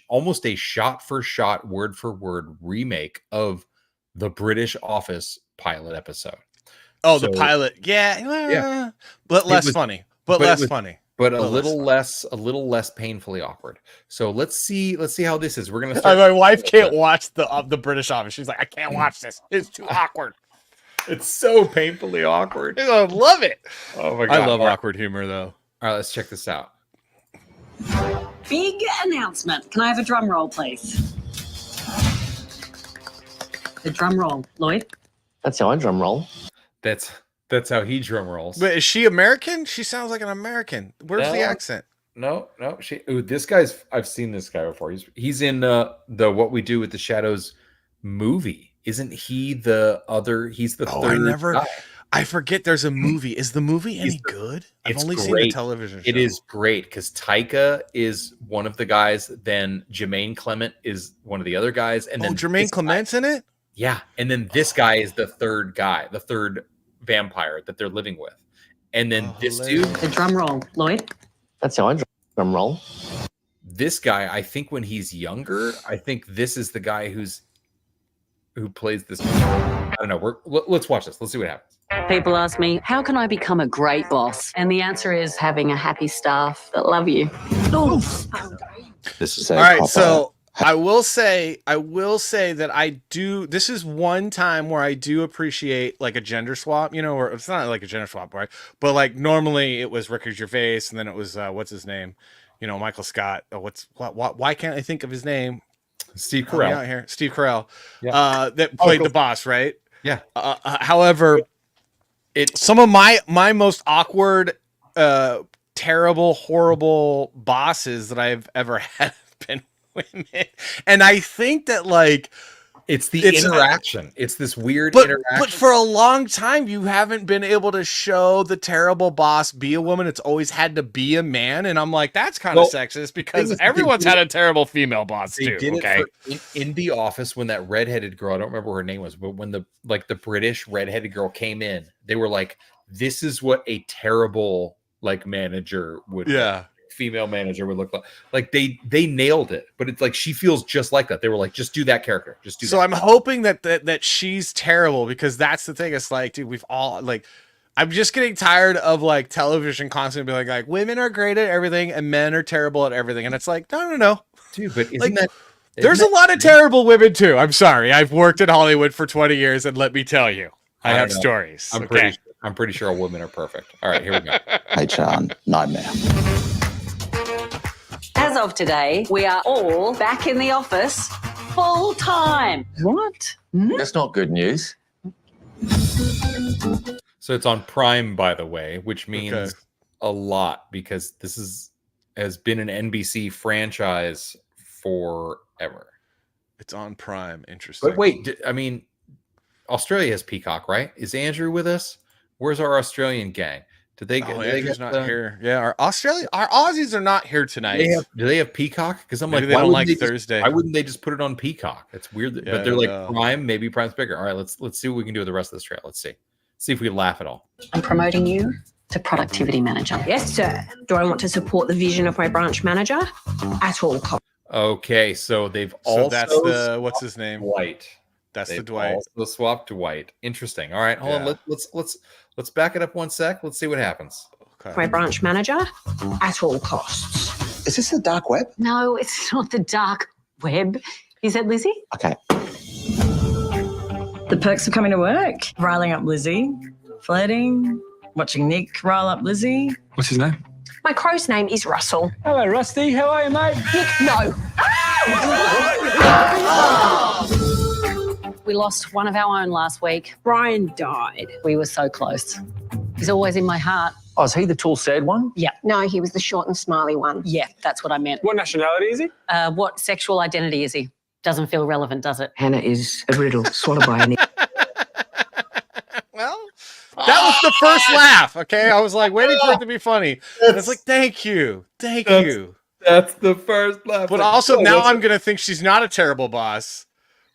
almost a shot for shot, word for word remake of the British Office pilot episode. Oh, the pilot, yeah, but less funny, but less funny. But a little less painfully awkward. So let's see how this is. We're gonna start. My wife can't watch the British Office. She's like, I can't watch this. It's too awkward. It's so painfully awkward. I love it. Oh my God. I love awkward humor though. All right, let's check this out. Big announcement. Can I have a drum roll, please? The drum roll, Lloyd. That's how I drum roll. That's how he drum rolls. But is she American? She sounds like an American. Where's the accent? No. This guy's. I've seen this guy before. He's in the What We Do with the Shadows movie. Isn't he the other? He's the third guy. I forget there's a movie. Is the movie any good? I've only seen the television show. It is great because Taika is one of the guys. Then Jermaine Clement is one of the other guys. And then Jermaine Clement's in it? Yeah. And then this guy is the third guy, the third vampire that they're living with. And then this dude. The drum roll, Lloyd. That's how I drum roll. This guy, I think when he's younger, I think this is the guy who's who plays this. I don't know. Let's watch this. Let's see what happens. People ask me, how can I become a great boss? And the answer is having a happy staff that love you. This is All right, so I will say that I do. This is one time where I do appreciate like a gender swap, you know, or it's not like a gender swap, right? But like normally it was Ricky Gervais, and then it was what's his name, you know, Michael Scott. Oh, why can't I think of his name? Steve Carell. Out here, Steve Carell, Yeah. that played the boss, right? Yeah. However, some of my most awkward, terrible, horrible bosses that I've ever had have been women, and I think that like it's the interaction. It's this weird interaction. But for a long time, you haven't been able to show the terrible boss be a woman. It's always had to be a man, and I'm like, that's kind of sexist because everyone's had a terrible female boss too. Okay, in The Office, when that redheaded girl, I don't remember what her name was, but when the British redheaded girl came in, they were like, "This is what a terrible manager would." Yeah. Female manager would look like they nailed it, but it's like she feels just like that. They were like, just do that character, just do that. So I'm hoping that she's terrible, because that's the thing. It's like, dude, we've all I'm just getting tired of like television constantly being like women are great at everything and men are terrible at everything, and it's like no, dude. But isn't there's a lot of terrible women too. I'm sorry, I've worked in Hollywood for 20 years, and let me tell you, I have stories. I'm pretty sure all women are perfect. All right, here we go. Hey, Chan, nightmare. As of today, we are all back in the office full time. What? That's not good news. So it's on Prime, by the way, which means a lot, because this has been an NBC franchise forever. It's on Prime. Interesting. But wait, I mean, Australia has Peacock, right? Is Andrew with us? Where's our Australian gang? Did they get? Andrew's not here. Yeah, our Aussies are not here tonight. Do they have Peacock? Because I'm Maybe like, they why don't wouldn't like they Thursday. Why wouldn't they just put it on Peacock? It's weird, but they're like Prime. Maybe Prime's bigger. All right, let's see what we can do with the rest of this trail. Let's see if we laugh at all. I'm promoting you to productivity manager. Yes, sir. Do I want to support the vision of my branch manager? At all costs. Okay, so they've So also that's the what's his name? Dwight. That's They've the Dwight. Also swapped Dwight. Interesting. All right, hold on. Let's back it up one sec. Let's see what happens. Okay. My branch manager at all costs. Is this the dark web? No, it's not the dark web. Is that Lizzie? Okay. The perks of coming to work: riling up Lizzie, flirting, watching Nick rile up Lizzie. What's his name? My crow's name is Russell. Hello, Rusty. How are you, mate? Nick, no. We lost one of our own last week. Brian died. We were so close. He's always in my heart. Oh, is he the tall, sad one? Yeah. No, he was the short and smiley one. Yeah, that's what I meant. What nationality is he? What sexual identity is he? Doesn't feel relevant, does it? Hannah is a riddle swallowed by an Well, that was the first laugh. Okay, I was like waiting for it to be funny. And it's like, thank you. That's the first laugh. But also now I'm gonna think she's not a terrible boss,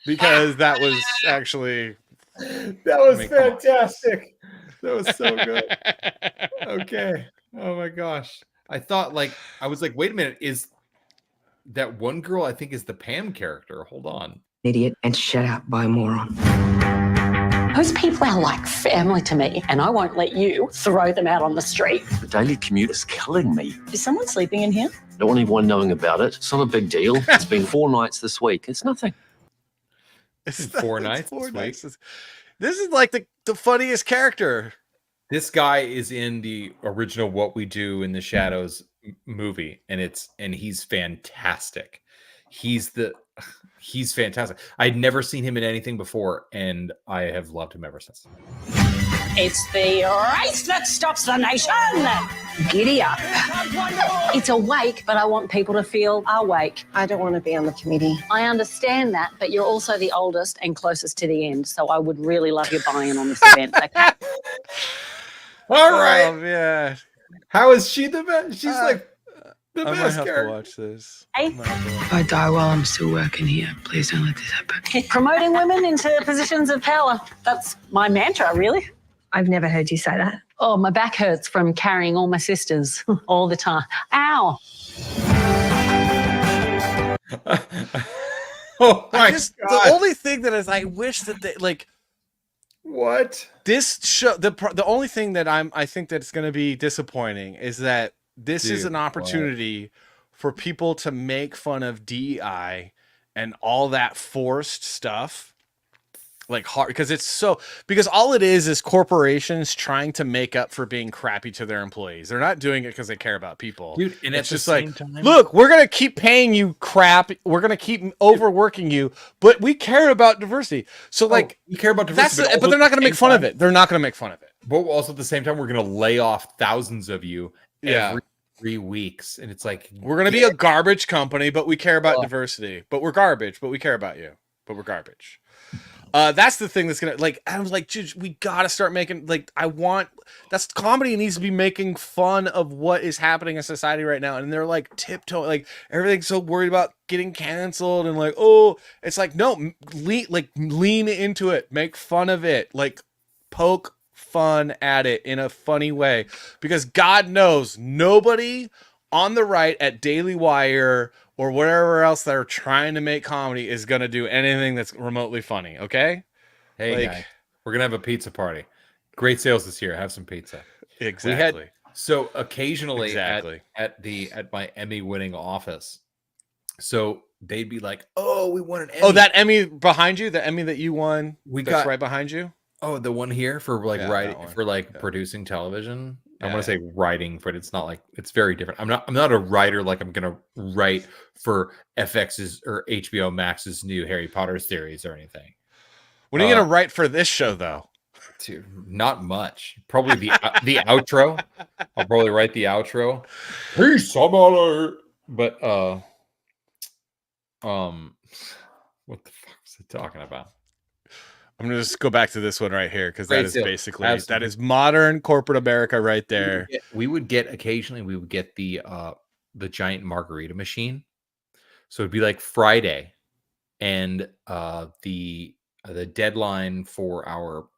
because that was actually fantastic. That was so good. Okay. Oh my gosh. I was like, wait a minute, is that one girl I think is the Pam character? Hold on. idiot and shut out by a moron. Those people are like family to me, and I won't let you throw them out on the street. The daily commute is killing me. Is someone sleeping in here? Don't want anyone knowing about it. It's not a big deal. It's been 4 nights this week. It's nothing. It's 4 nights. Four this nights. week. This is like the funniest character. This guy is in the original What We Do in the Shadows movie, and he's fantastic. He's fantastic. I'd never seen him in anything before, and I have loved him ever since. It's the race that stops the nation. Giddy up. It's awake, but I want people to feel awake. I don't want to be on the committee. I understand that, but you're also the oldest and closest to the end, so I would really love your buy-in on this event. Okay? All right. Oh, yeah. How is she the best? She's like the I might best have character. to watch this. Hey. If I die while I'm still working here, please don't let this happen. Promoting women into positions of power. That's my mantra, really. I've never heard you say that. Oh, my back hurts from carrying all my sisters all the time. Ow. Oh my The only thing that is, I wish that they like what this show. The only thing that I think that it's going to be disappointing is that this is an opportunity for people to make fun of DEI and all that forced stuff. Like hard because all it is corporations trying to make up for being crappy to their employees. They're not doing it because they care about people. dude? And it's at just the like, same time, look, we're gonna keep paying you crap. We're gonna keep overworking you, but we care about diversity. So like, we care about diversity, but they're not gonna make fun of it. They're not gonna make fun of it. But also at the same time, we're gonna lay off thousands of you every 3 weeks, and it's like We're gonna be a garbage company, but we care about diversity. But we're garbage, but we care about you. But we're garbage. That's the thing that's gonna like. I was like, dude, we gotta start making like. That's comedy needs to be making fun of what is happening in society right now, and they're like tiptoeing, like everything's so worried about getting canceled, and like, oh, it's like no, lean into it, make fun of it, like poke fun at it in a funny way, because God knows nobody on the right at Daily Wire or whatever else that are trying to make comedy is going to do anything that's remotely funny. Okay. Hey, guy, we're going to have a pizza party. Great sales this year. Have some pizza. Exactly. So occasionally at my Emmy winning office. So they'd be like, oh, we won an Emmy. Oh, that Emmy behind you, the Emmy that you won. That's got right behind you. Oh, the one here for like producing television. I want to say writing, but it's not like, it's very different. I'm not a writer like I'm gonna write for FX's or HBO Max's new Harry Potter series or anything. When are you gonna write for this show though? Dude, not much. Probably the outro. I'll probably write the outro. Peace, I'm out. But what the fuck was I talking about? I'm gonna just go back to this one right here because that is basically that is modern corporate America right there. We would get the giant margarita machine. So it'd be like Friday, and the deadline for our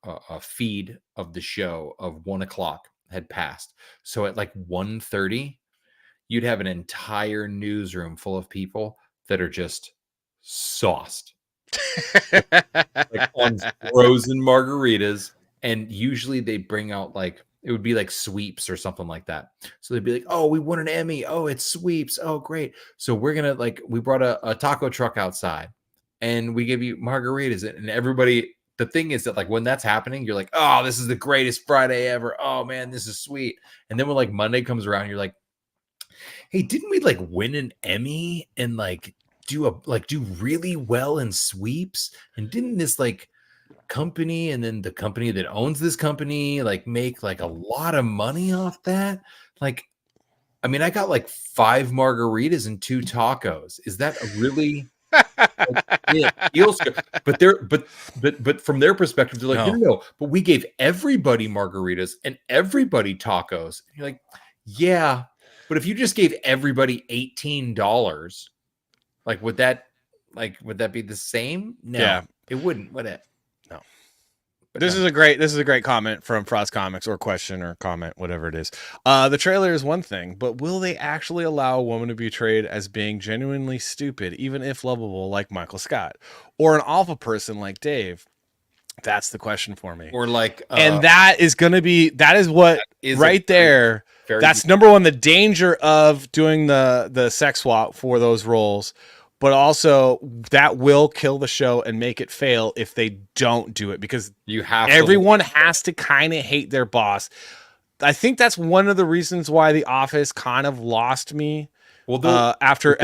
feed of the show of 1:00 had passed. So at like 1:30, you'd have an entire newsroom full of people that are just sauced. Like on frozen margaritas, and usually they bring out like it would be like sweeps or something like that. So they'd be like, oh, we won an Emmy. Oh, it's sweeps. Oh, great. So we're gonna we brought a taco truck outside and we give you margaritas. And everybody, the thing is that like when that's happening, you're like, oh, this is the greatest Friday ever. Oh man, this is sweet. And then when like Monday comes around, you're like, hey, didn't we like win an Emmy and like do really well in sweeps? And didn't this like company and then the company that owns this company like make like a lot of money off that? Like, I mean, I got like 5 margaritas and 2 tacos. Is that a really it feels good? But from their perspective, they're like, no, but we gave everybody margaritas and everybody tacos. And you're like, yeah, but if you just gave everybody $18, like would that be the same? No, it wouldn't, would it? No. But this is a great comment from Frost Comics, or question or comment, whatever it is. The trailer is one thing, but will they actually allow a woman to be portrayed as being genuinely stupid, even if lovable, like Michael Scott, or an awful person like Dave? That's the question for me. Or like, and that is what right there. That's number one, the danger of doing the sex swap for those roles, but also that will kill the show and make it fail if they don't do it, because everyone has to kind of hate their boss. I think that's one of the reasons why The Office kind of lost me. Well, after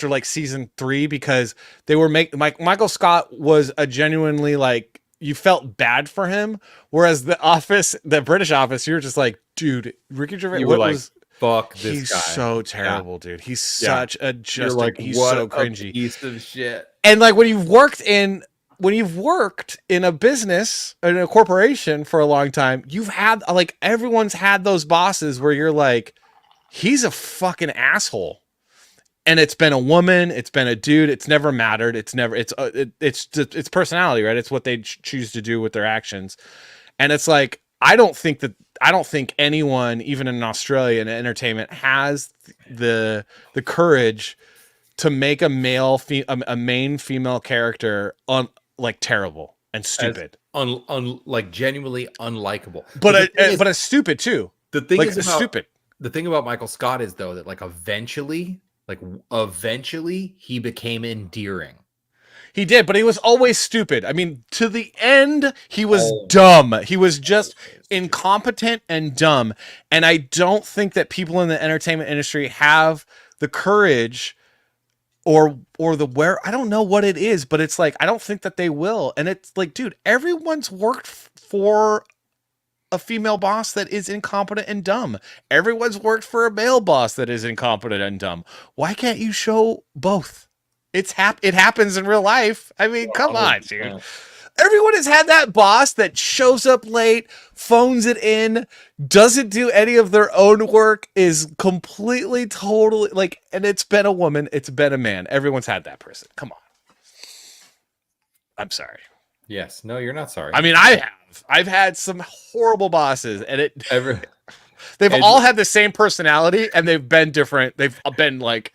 like season 3, because they were Michael Scott was a genuinely like, you felt bad for him, whereas The Office, the British Office, you're just like, dude, Ricky Gervais, fuck this he's guy. So terrible, dude. He's such a he's so cringy. Piece of shit. And like when you've worked in a business, in a corporation for a long time, you've had like, everyone's had those bosses where you're like, he's a fucking asshole. And it's been a woman, it's been a dude, it's never mattered. It's personality, right? It's what they choose to do with their actions. And it's like, I don't think anyone, even in Australia in entertainment, has the courage to make a a main female character like terrible and stupid, like genuinely unlikable, but a stupid too. The thing like is stupid. The thing about Michael Scott is though that like eventually he became endearing. He did, but he was always stupid. I mean, to the end, he was dumb. He was just incompetent and dumb. And I don't think that people in the entertainment industry have the courage or I don't know what it is, but it's like, I don't think that they will. And it's like, dude, everyone's worked for a female boss that is incompetent and dumb. Everyone's worked for a male boss that is incompetent and dumb. Why can't you show both? It happens in real life. I mean, come on, dude. Everyone has had that boss that shows up late, phones it in, doesn't do any of their own work, is completely, totally like, and it's been a woman, it's been a man. Everyone's had that person. Come on. I'm sorry. Yes. No, you're not sorry. I mean, I've had some horrible bosses, and they've all had the same personality, and they've been different. They've been like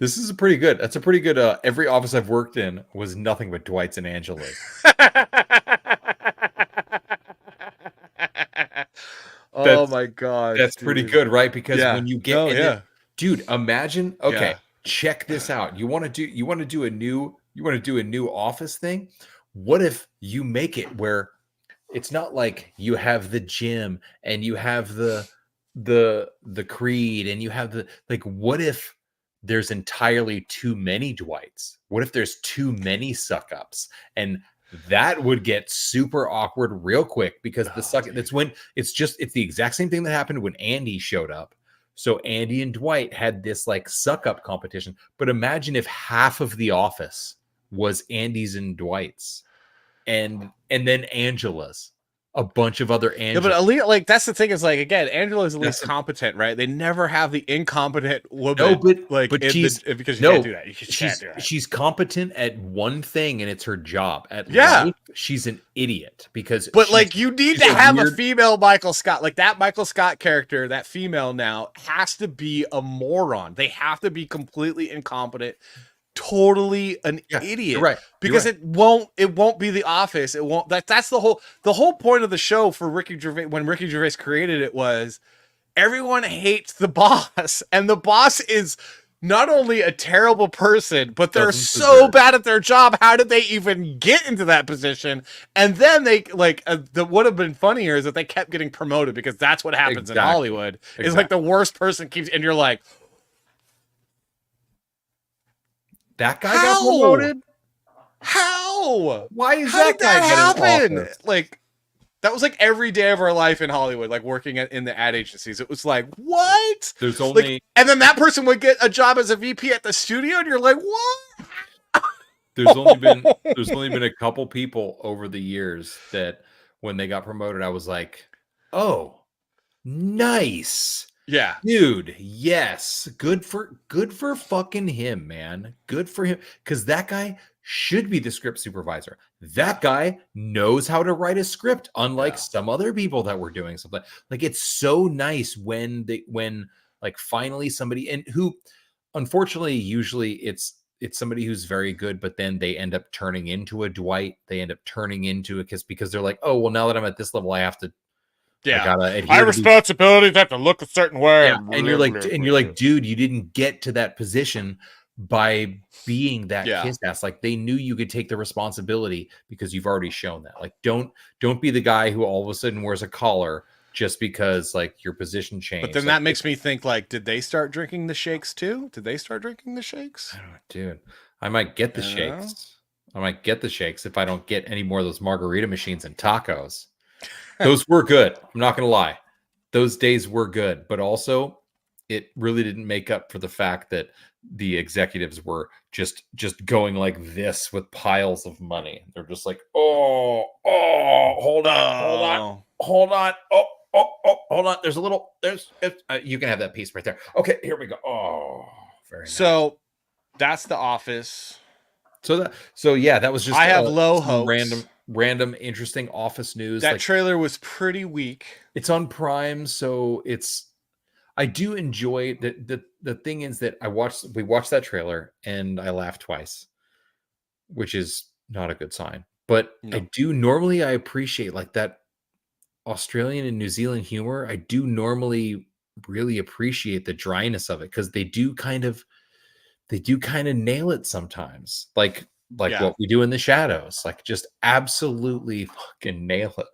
This is that's a pretty good, every office I've worked in was nothing but Dwight's and Angela's. Oh my God. That's pretty good, right? Because when you get, dude, imagine, Yeah. check this out. You want to do a new office thing? What if you make it where it's not like you have the gym and you have the creed and you have the, like, what if there's entirely too many Dwights? What if there's too many suck ups? And that would get super awkward real quick because it's the exact same thing that happened when Andy showed up. So Andy and Dwight had this like suck up competition, but imagine if half of the office was Andy's and Dwight's and then Angela's. A bunch of other Angela. Yeah, but like that's the thing is like again, Angela's at least competent, right? They never have the incompetent woman. No, but because you can't do that. She's competent at one thing, and it's her job. At life, she's an idiot because. But like you need to have a female Michael Scott, like that Michael Scott character, that female now has to be a moron. They have to be completely incompetent. Totally an idiot, right? Because it won't be The Office. It won't. That's the whole point of the show for Ricky Gervais. When Ricky Gervais created it, was everyone hates the boss, and the boss is not only a terrible person, but they're so bad at their job. How did they even get into that position? And then they like what would have been funnier is that they kept getting promoted because that's what happens in Hollywood. Is like the worst person keeps, and you're like. That guy got promoted? How? Why is How that did guy that getting happen? Like, that was like every day of our life in Hollywood, like working in the ad agencies. It was like, what? There's only and then that person would get a job as a VP at the studio, and you're like, what? There's only been a couple people over the years that when they got promoted, I was like, oh, nice. Yeah, dude. Yes, good for fucking him, man. Good for him, because that guy should be the script supervisor. That guy knows how to write a script, unlike some other people that were doing something. Like it's so nice when like finally somebody, and who, unfortunately, usually it's somebody who's very good, but then they end up turning into a Dwight. They end up turning into a because they're like, oh well, now that I'm at this level, I have to. Yeah, my responsibilities have to look a certain way. Yeah. And you're like, dude, you didn't get to that position by being that kiss ass. Like they knew you could take the responsibility because you've already shown that. Like, don't be the guy who all of a sudden wears a collar just because like your position changed. But then that makes me think like, did they start drinking the shakes too? Did they start drinking the shakes? Dude, I might get the shakes. I might get the shakes if I don't get any more of those margarita machines and tacos. Those were good. I'm not going to lie. Those days were good, but also it really didn't make up for the fact that the executives were just going like this with piles of money. They're just like, hold on. hold on. There's you can have that piece right there. Okay, here we go. Oh, very nice. So that's The Office. So yeah, that was just I have low hopes. Random interesting office news. That trailer was pretty weak. It's on Prime, so I do enjoy the thing is that we watched that trailer and I laughed twice, which is not a good sign. But No. I appreciate like that Australian and New Zealand humor. I do normally really appreciate the dryness of it because they do kind of nail it sometimes. Like what we do in the shadows, like just absolutely fucking nail it.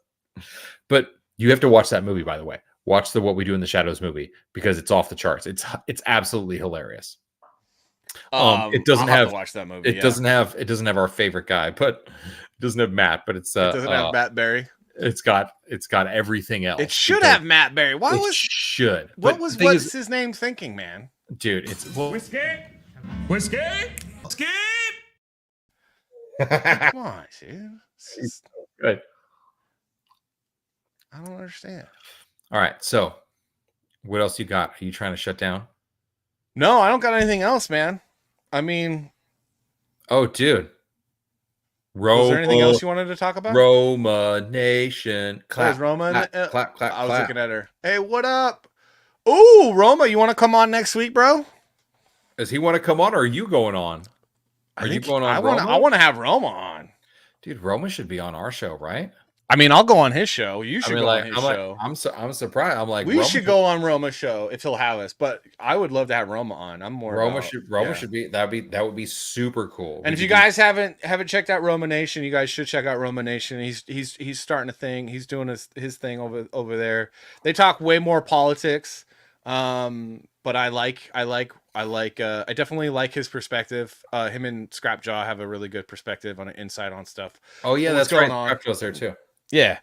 But you have to watch that movie, by the way. Watch the What We Do in the Shadows movie because it's off the charts. It's absolutely hilarious. It doesn't I'll have to watch that movie. it doesn't have our favorite guy, but it doesn't have Matt, but it's It doesn't have Matt Berry. It's got everything else. It should have Matt Berry. Why it was should? What was what's his name thinking, man? Dude, it's Whiskey. Come on, dude. Good. I don't understand. All right, so what else you got? Are you trying to shut down? No, I don't got anything else, man. I mean, oh, dude. Was there anything else you wanted to talk about? Roma Nation. Clap, Roma. Clap. I was looking at her. Hey, what up? Ooh, Roma, you want to come on next week, bro? Does he want to come on, or are you going on? Are you going on? I want to have Roma on. Dude, Roma should be on our show, right? I mean, I'll go on his show. You should go on his show. I'm surprised. I'm like, we should go on Roma's show if he'll have us. But I would love to have Roma on. I'm more Roma should be that would be super cool. And if you guys haven't checked out Roma Nation, you guys should check out Roma Nation. He's starting a thing. He's doing his thing over there. They talk way more politics. But I definitely like his perspective. Him and Scrapjaw have a really good perspective on an insight on stuff. Oh yeah, that's right. Scrapjaw's there too. Yeah,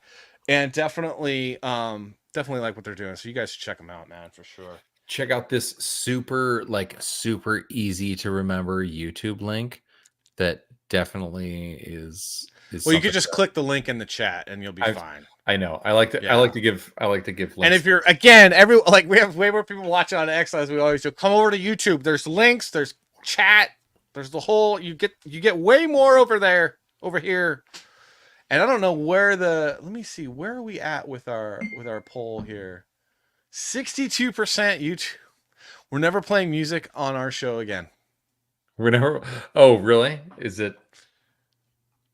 and definitely like what they're doing. So you guys should check them out, man, for sure. Check out this super easy to remember YouTube link that definitely is well, you could just click the link in the chat and you'll be fine. I know. I like to give links. And if you're we have way more people watching on X as we always do. Come over to YouTube. There's links, there's chat, there's the whole you get way more over here. And I don't know where let me see, where are we at with our poll here? 62% YouTube. We're never playing music on our show again. We're never. Oh, really? Is it?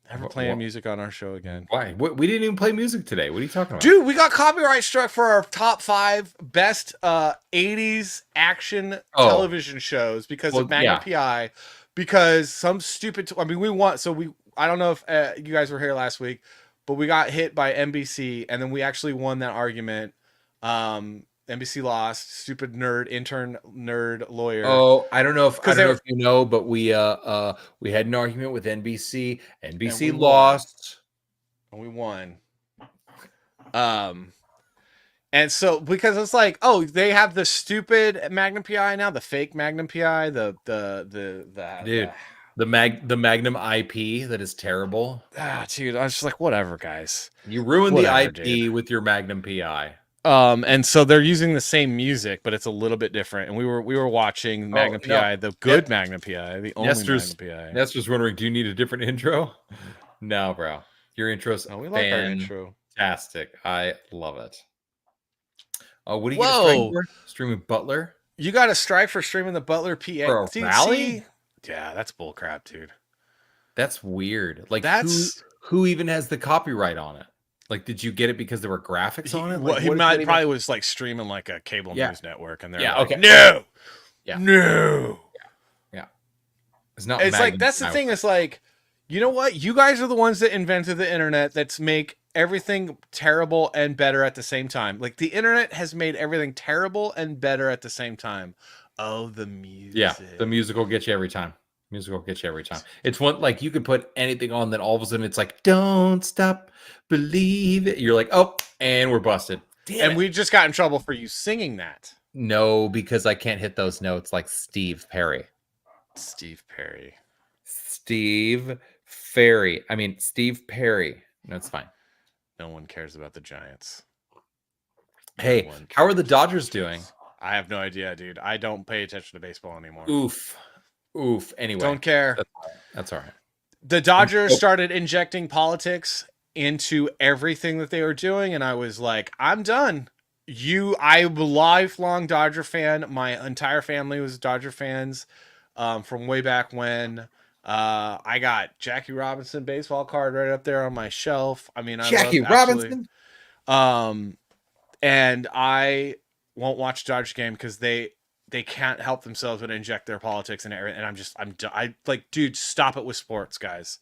Never playing music on our show again. Why? We didn't even play music today. What are you talking about? Dude, we got copyright struck for our top 5 best 80s action television shows because of Magnum PI. Because some stupid... I don't know if you guys were here last week, but we got hit by NBC, and then we actually won that argument. NBC lost. Stupid intern lawyer. Oh, I don't know if you know, but we had an argument with NBC. NBC lost, and we won. And so because it's like, oh, they have the stupid Magnum PI now, the fake Magnum PI, the Magnum IP that is terrible. Dude, I was just like, whatever, guys. You ruined the IP with your Magnum PI. And so they're using the same music, but it's a little bit different. And we were watching Magnum PI, the good Magnum PI, the only Magnum PI. Nestor's wondering, do you need a different intro? No, bro. Your intro's we like our intro. Fantastic. I love it. Oh, what do you get a strike for? Streaming Butler? You got a strike for streaming the Butler PA. For a rally? Yeah, that's bullcrap, dude. That's weird. Like, who even has the copyright on it? Like, did you get it because there were graphics on it? Like, he probably was like streaming like a cable news network, and they're like, okay. No. Yeah. No. Yeah. It's not. It's like that's the thing. It's like, you know what? You guys are the ones that invented the internet. That's make everything terrible and better at the same time. Like the internet has made everything terrible and better at the same time. Oh, the music. Yeah, the music will get you every time. It's one like you could put anything on, then all of a sudden it's like, don't stop, believe it. You're like, oh, and we're busted. Damn it. We just got in trouble for you singing that. No, because I can't hit those notes like Steve Perry. Steve Perry. No, it's fine. No one cares about the Giants. Hey, how are the Dodgers doing? I have no idea, dude. I don't pay attention to baseball anymore. Oof. Anyway. Don't care. That's all right. The Dodgers started injecting politics into everything that they were doing, and I was like, I'm done. I'm a lifelong Dodger fan. My entire family was Dodger fans from way back when. I got Jackie Robinson baseball card right up there on my shelf. I mean, I Jackie love absolutely. Robinson. And I won't watch Dodgers game because they can't help themselves but inject their politics and everything. And I like, dude, stop it with sports, guys.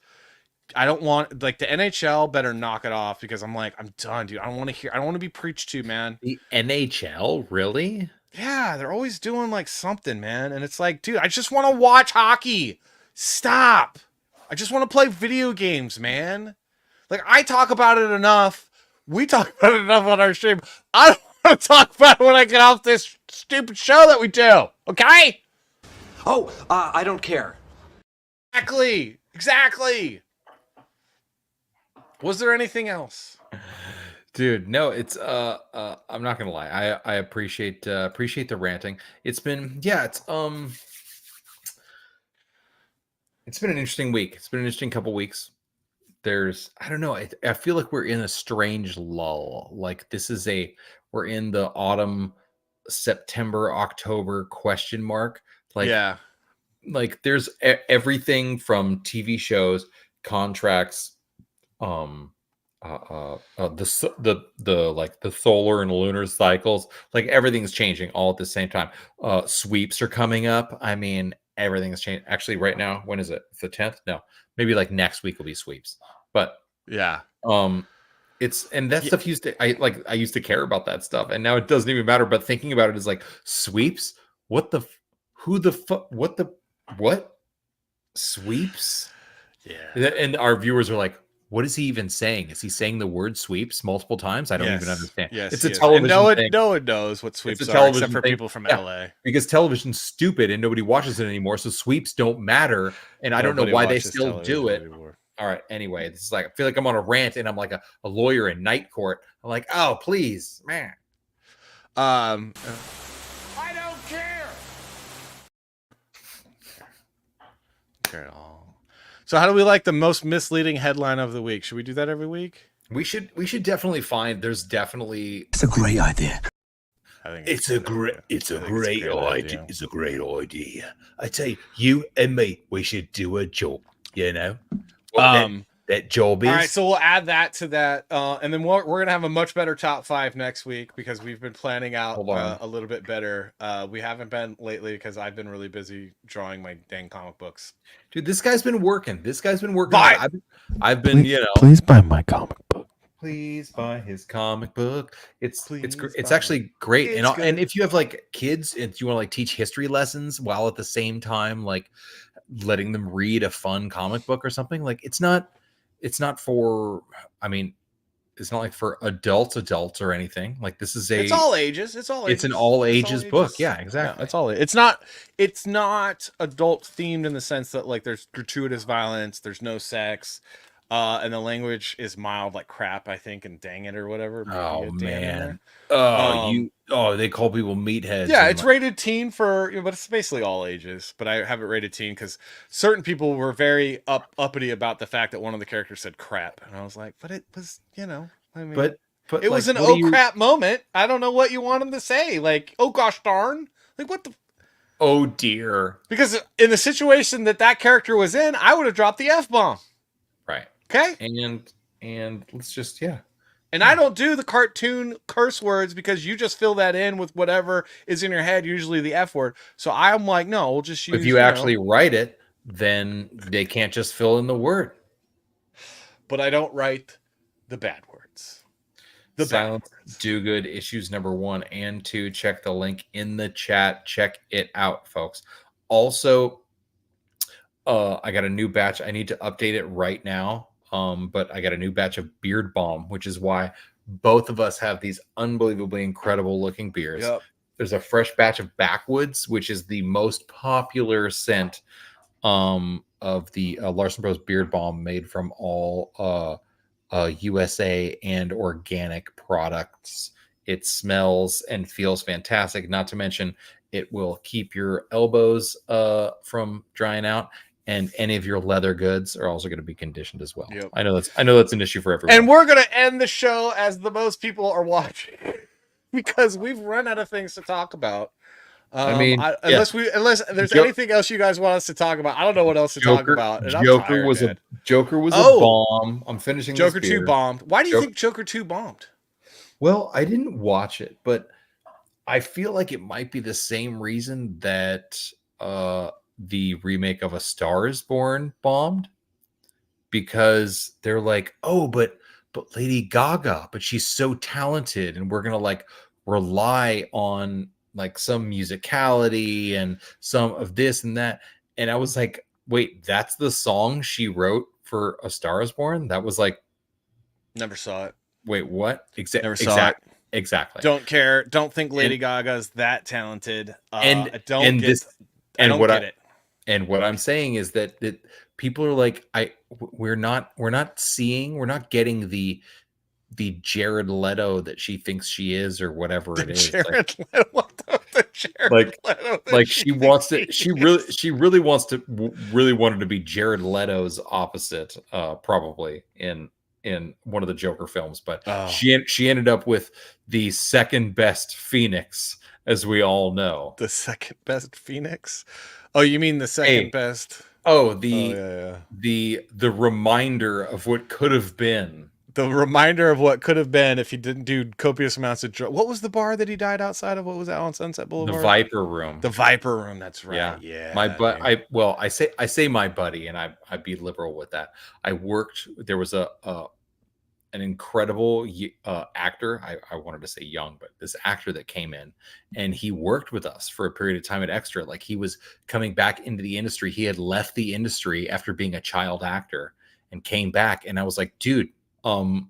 I don't want, like, the NHL better knock it off because I'm done, dude. I don't want to be preached to, man. The NHL, really? Yeah, they're always doing like something, man. And it's like, dude, I just want to watch hockey. Stop. I just want to play video games, man. Like, I talk about it enough. We talk about it enough on our stream. I don't want to talk about it when I get off this stupid show that we do. Okay? Oh, I don't care. Exactly. Was there anything else? Dude, no, it's I'm not gonna lie. I appreciate the ranting. It's been it's been an interesting week. It's been an interesting couple weeks. I don't know, I feel like we're in a strange lull. Like we're in the autumn, September, October question mark. Like, yeah. Like there's everything from TV shows, contracts, the solar and lunar cycles, like everything's changing all at the same time. Sweeps are coming up. I mean, everything's changing. Actually, right now, when is it? The 10th? No, maybe like next week will be sweeps. But yeah, that stuff I used to care about that stuff, and now it doesn't even matter. But thinking about it is like, sweeps. What sweeps? Yeah, and our viewers are like, what is he even saying? Is he saying the word sweeps multiple times? I don't even understand. Yes, it's a television thing. No one knows what sweeps are except for people from LA. Because television's stupid and nobody watches it anymore, so sweeps don't matter. And I don't know why they still do it. Anymore. All right. Anyway, this is like, I feel like I'm on a rant and I'm like a lawyer in night court. I'm like, oh, please, man. I don't care. Care at all. So how do we like the most misleading headline of the week? Should we do that every week? We should definitely find. There's definitely. It's a great idea. I think it's a great idea. It's a great idea. I tell you and me, we should do a job. You know. That job is. All right, so we'll add that to that, and then we're gonna have a much better top 5 next week because we've been planning out a little bit better. We haven't been lately because I've been really busy drawing my dang comic books. Dude, this guy's been working. I've been, Please buy my comic book. Please buy his comic book. It's actually great. And if you have like kids and you want to like teach history lessons while at the same time like letting them read a fun comic book or something, like it's not for, I mean, it's not like for adults or anything. Like this is it's all ages. It's an all ages book. Yeah, exactly. Yeah, it's not adult themed in the sense that like there's gratuitous violence, there's no sex, and the language is mild like crap, I think, and dang it or whatever. Oh man. They call people meatheads. Yeah, it's rated teen but it's basically all ages. But I have it rated teen because certain people were very uppity about the fact that one of the characters said crap, and I was like, but it was, I mean, but it was an crap moment. I don't know what you want him to say, like, oh gosh darn, like what the. Oh dear. Because in the situation that character was in, I would have dropped the F-bomb. Right. Okay. And let's just And I don't do the cartoon curse words because you just fill that in with whatever is in your head, usually the F word. So I'm like, no, we'll just use. If you actually write it, then they can't just fill in the word. But I don't write the bad words. The Silence Do Good issues number 1 and 2. Check the link in the chat. Check it out, folks. Also, I got a new batch. I need to update it right now. But I got a new batch of Beard Balm, which is why both of us have these unbelievably incredible looking beards. Yep. There's a fresh batch of Backwoods, which is the most popular scent of the Larson Bros Beard Balm, made from all USA and organic products. It smells and feels fantastic. Not to mention, it will keep your elbows from drying out. And any of your leather goods are also going to be conditioned as well. Yep. I know that's an issue for everyone. And we're going to end the show as the most people are watching. because we've run out of things to talk about. I mean, unless there's anything else you guys want us to talk about, I don't know what else to talk about. And Joker I'm tired, Joker was a bomb. I'm finishing Joker this 2 beer. bombed. Why do you think Joker 2 bombed? Well, I didn't watch it, but I feel like it might be the same reason that the remake of A Star Is Born bombed, because they're like, oh, but Lady Gaga, but she's so talented, and we're gonna like rely on like some musicality and some of this and that. And I was like, wait, that's the song she wrote for A Star Is Born? That was like, never saw it. Wait, what? Never saw it. Exactly. Don't care. Don't think Lady Gaga's that talented. And what I'm saying is that people are like, we're not getting the Jared Leto that she thinks she is, or whatever it is. Jared Leto, what the Jared Leto like she wants to. She really wanted to be Jared Leto's opposite, probably in one of the Joker films, but she ended up with the second best Phoenix, as we all know. The second best Phoenix? Oh, you mean the second best? Oh, the reminder of what could have been. The reminder of what could have been if he didn't do copious amounts of drugs. What was the bar that he died outside of? What was that on Sunset Boulevard? The Viper Room. The Viper Room. That's right. Yeah. I say my buddy, and I'd be liberal with that. There was an incredible actor. I wanted to say young, but this actor that came in, and he worked with us for a period of time at Extra. Like, he was coming back into the industry. He had left the industry after being a child actor and came back. And I was like, dude, I'm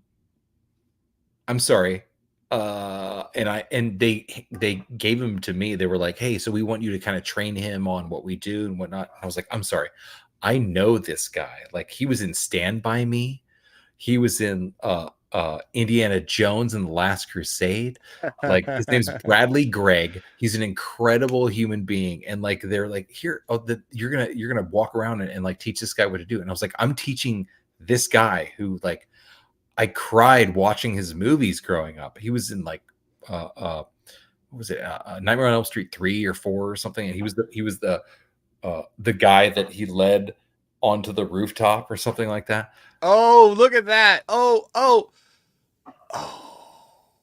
sorry. And they gave him to me. They were like, hey, so we want you to kind of train him on what we do and whatnot. I was like, I'm sorry. I know this guy. Like, he was in Stand By Me. He was in Indiana Jones and the Last Crusade. Like, his name's Bradley Gregg. He's an incredible human being. And like, they're like, here, you're gonna walk around and like teach this guy what to do. And I was like, I'm teaching this guy who, like, I cried watching his movies growing up. He was in like what was it, Nightmare on Elm Street 3 or 4 or something. And he was the guy that he led onto the rooftop or something like that. Oh, look at that. Oh.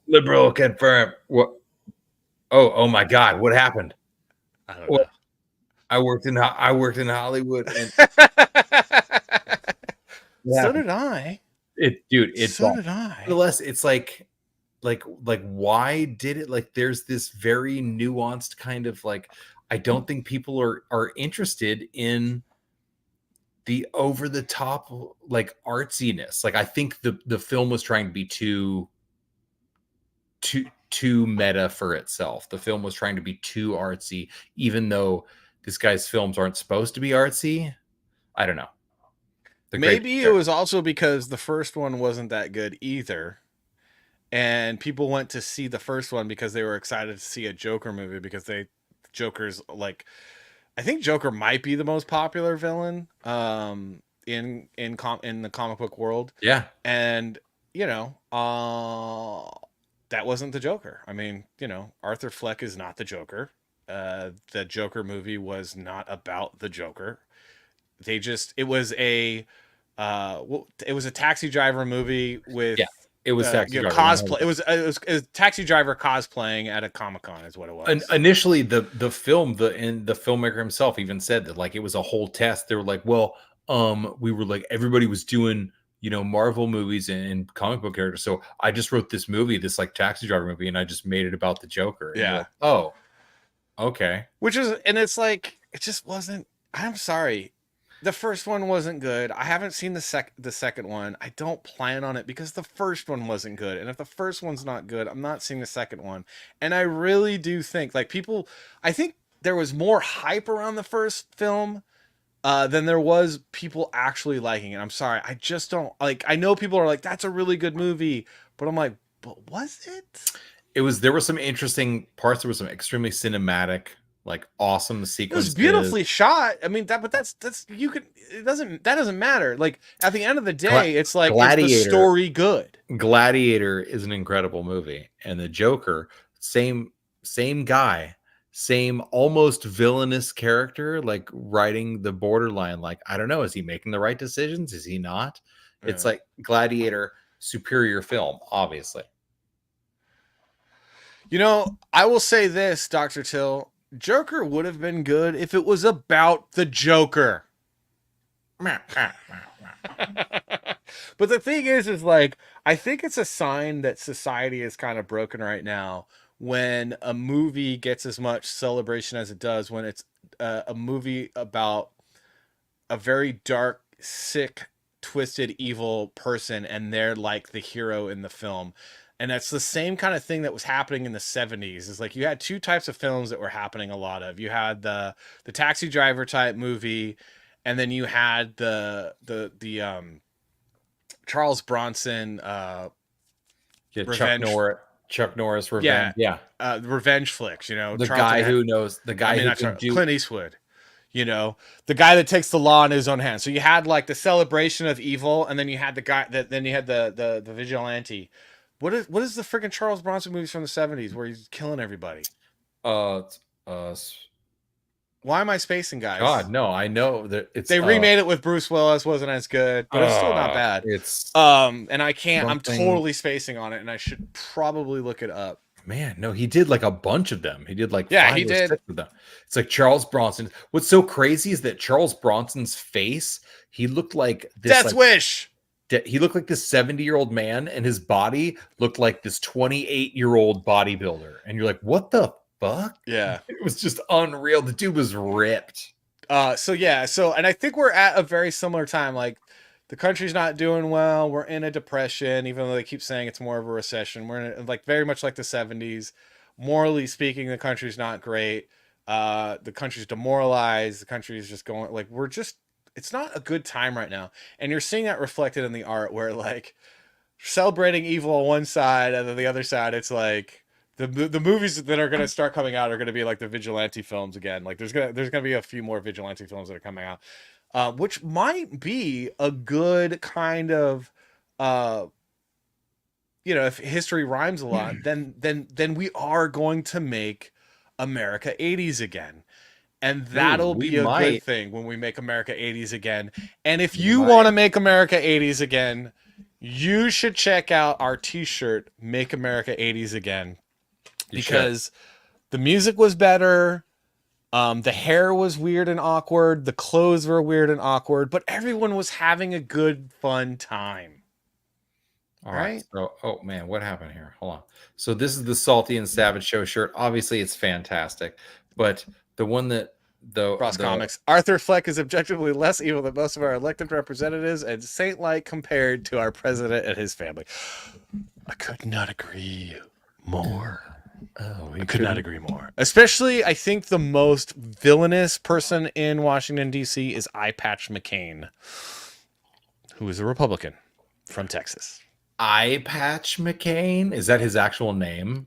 Liberal confirmed. What? Oh my God. What happened? I don't know. I worked in Hollywood. And so did I. So did I. Nonetheless, it's like why did it? Like, there's this very nuanced kind of like, I don't think people are interested in the over the top like artsiness. Like, I think the film was trying to be too meta for itself. The film was trying to be too artsy, even though this guy's films aren't supposed to be artsy. I don't know. Maybe it was also because the first one wasn't that good either. And people went to see the first one because they were excited to see a Joker movie, because Joker's like, I think Joker might be the most popular villain in the comic book world. Yeah. And, that wasn't the Joker. I mean, Arthur Fleck is not the Joker. The Joker movie was not about the Joker. It was a Taxi Driver movie with it was Taxi Driver cosplay. It was Taxi Driver cosplaying at a Comic-Con is what it was. And initially the filmmaker himself even said that, like, it was a whole test. They were like, well, we were like, everybody was doing Marvel movies and comic book characters, so I just wrote this movie, this like Taxi Driver movie, and I just made it about the Joker. Yeah. Like, oh, okay. It's like, it just wasn't. I'm sorry. The first one wasn't good. I haven't seen the second one. I don't plan on it because the first one wasn't good. And if the first one's not good, I'm not seeing the second one. And I really do think, like, I think there was more hype around the first film than there was people actually liking it. I'm sorry. I just don't like. I know people are like, that's a really good movie, but I'm like, but was it? There were some interesting parts. There was some extremely cinematic, like, awesome sequences. It was beautifully shot. I mean, that doesn't matter. Like, at the end of the day, it's like, is the story good? Gladiator is an incredible movie, and the Joker same guy, same almost villainous character, like writing the borderline. Like, I don't know, is he making the right decisions? Is he not? It's like Gladiator, superior film, obviously. You know, I will say this, Dr. Till, Joker would have been good if it was about the Joker. But the thing is like, I think it's a sign that society is kind of broken right now when a movie gets as much celebration as it does, when it's a movie about a very dark, sick, twisted, evil person, and they're like the hero in the film. And that's the same kind of thing that was happening in the 70s. Is like you had two types of films that were happening a lot of. You had the Taxi Driver type movie, and then you had the Charles Bronson Chuck Norris revenge. Revenge flicks, you know. The guy who knows, the guy who can do Clint Eastwood. You know, the guy that takes the law in his own hands. So you had like the celebration of evil, and then you had the guy that then you had the vigilante. What is the freaking Charles Bronson movies from the 70s where he's killing everybody? Why am I spacing, guys? God, no, I know that they remade it with Bruce Willis, wasn't as good, but it's still not bad. It's and I can't. I'm totally spacing on it, and I should probably look it up. Man, no, he did like a bunch of them. He did like he did. 6 of them. It's like Charles Bronson. What's so crazy is that Charles Bronson's face, he looked like this Death's Wish. He looked like this 70-year-old man, and his body looked like this 28-year-old bodybuilder. And you're like, what the fuck? Yeah. It was just unreal. The dude was ripped. So and I think we're at a very similar time. Like, the country's not doing well. We're in a depression, even though they keep saying it's more of a recession. We're in like very much like the 70s. Morally speaking, the country's not great. The country's demoralized. The country is just going like it's not a good time right now. And you're seeing that reflected in the art where like celebrating evil on one side, and then the other side, it's like the movies that are going to start coming out are going to be like the vigilante films again. Like there's going to be a few more vigilante films that are coming out. Which might be a good kind of, if history rhymes a lot, then we are going to make America 80s again. And that'll be a good thing when we make America 80s again. And if you want to make America 80s again, you should check out our t-shirt, Make America 80s Again, because the music was better. The hair was weird and awkward. The clothes were weird and awkward, but everyone was having a good, fun time. All right. So, oh man, what happened here? Hold on. So this is the Salty and Savage Show shirt. Obviously, it's fantastic, but the one that Cross Comics, Arthur Fleck is objectively less evil than most of our elected representatives, and saint-like compared to our president and his family. I could not agree more. I could not agree more. Especially, I think the most villainous person in Washington, D.C. is Eye Patch McCain, who is a Republican from Texas. Eye Patch McCain? Is that his actual name?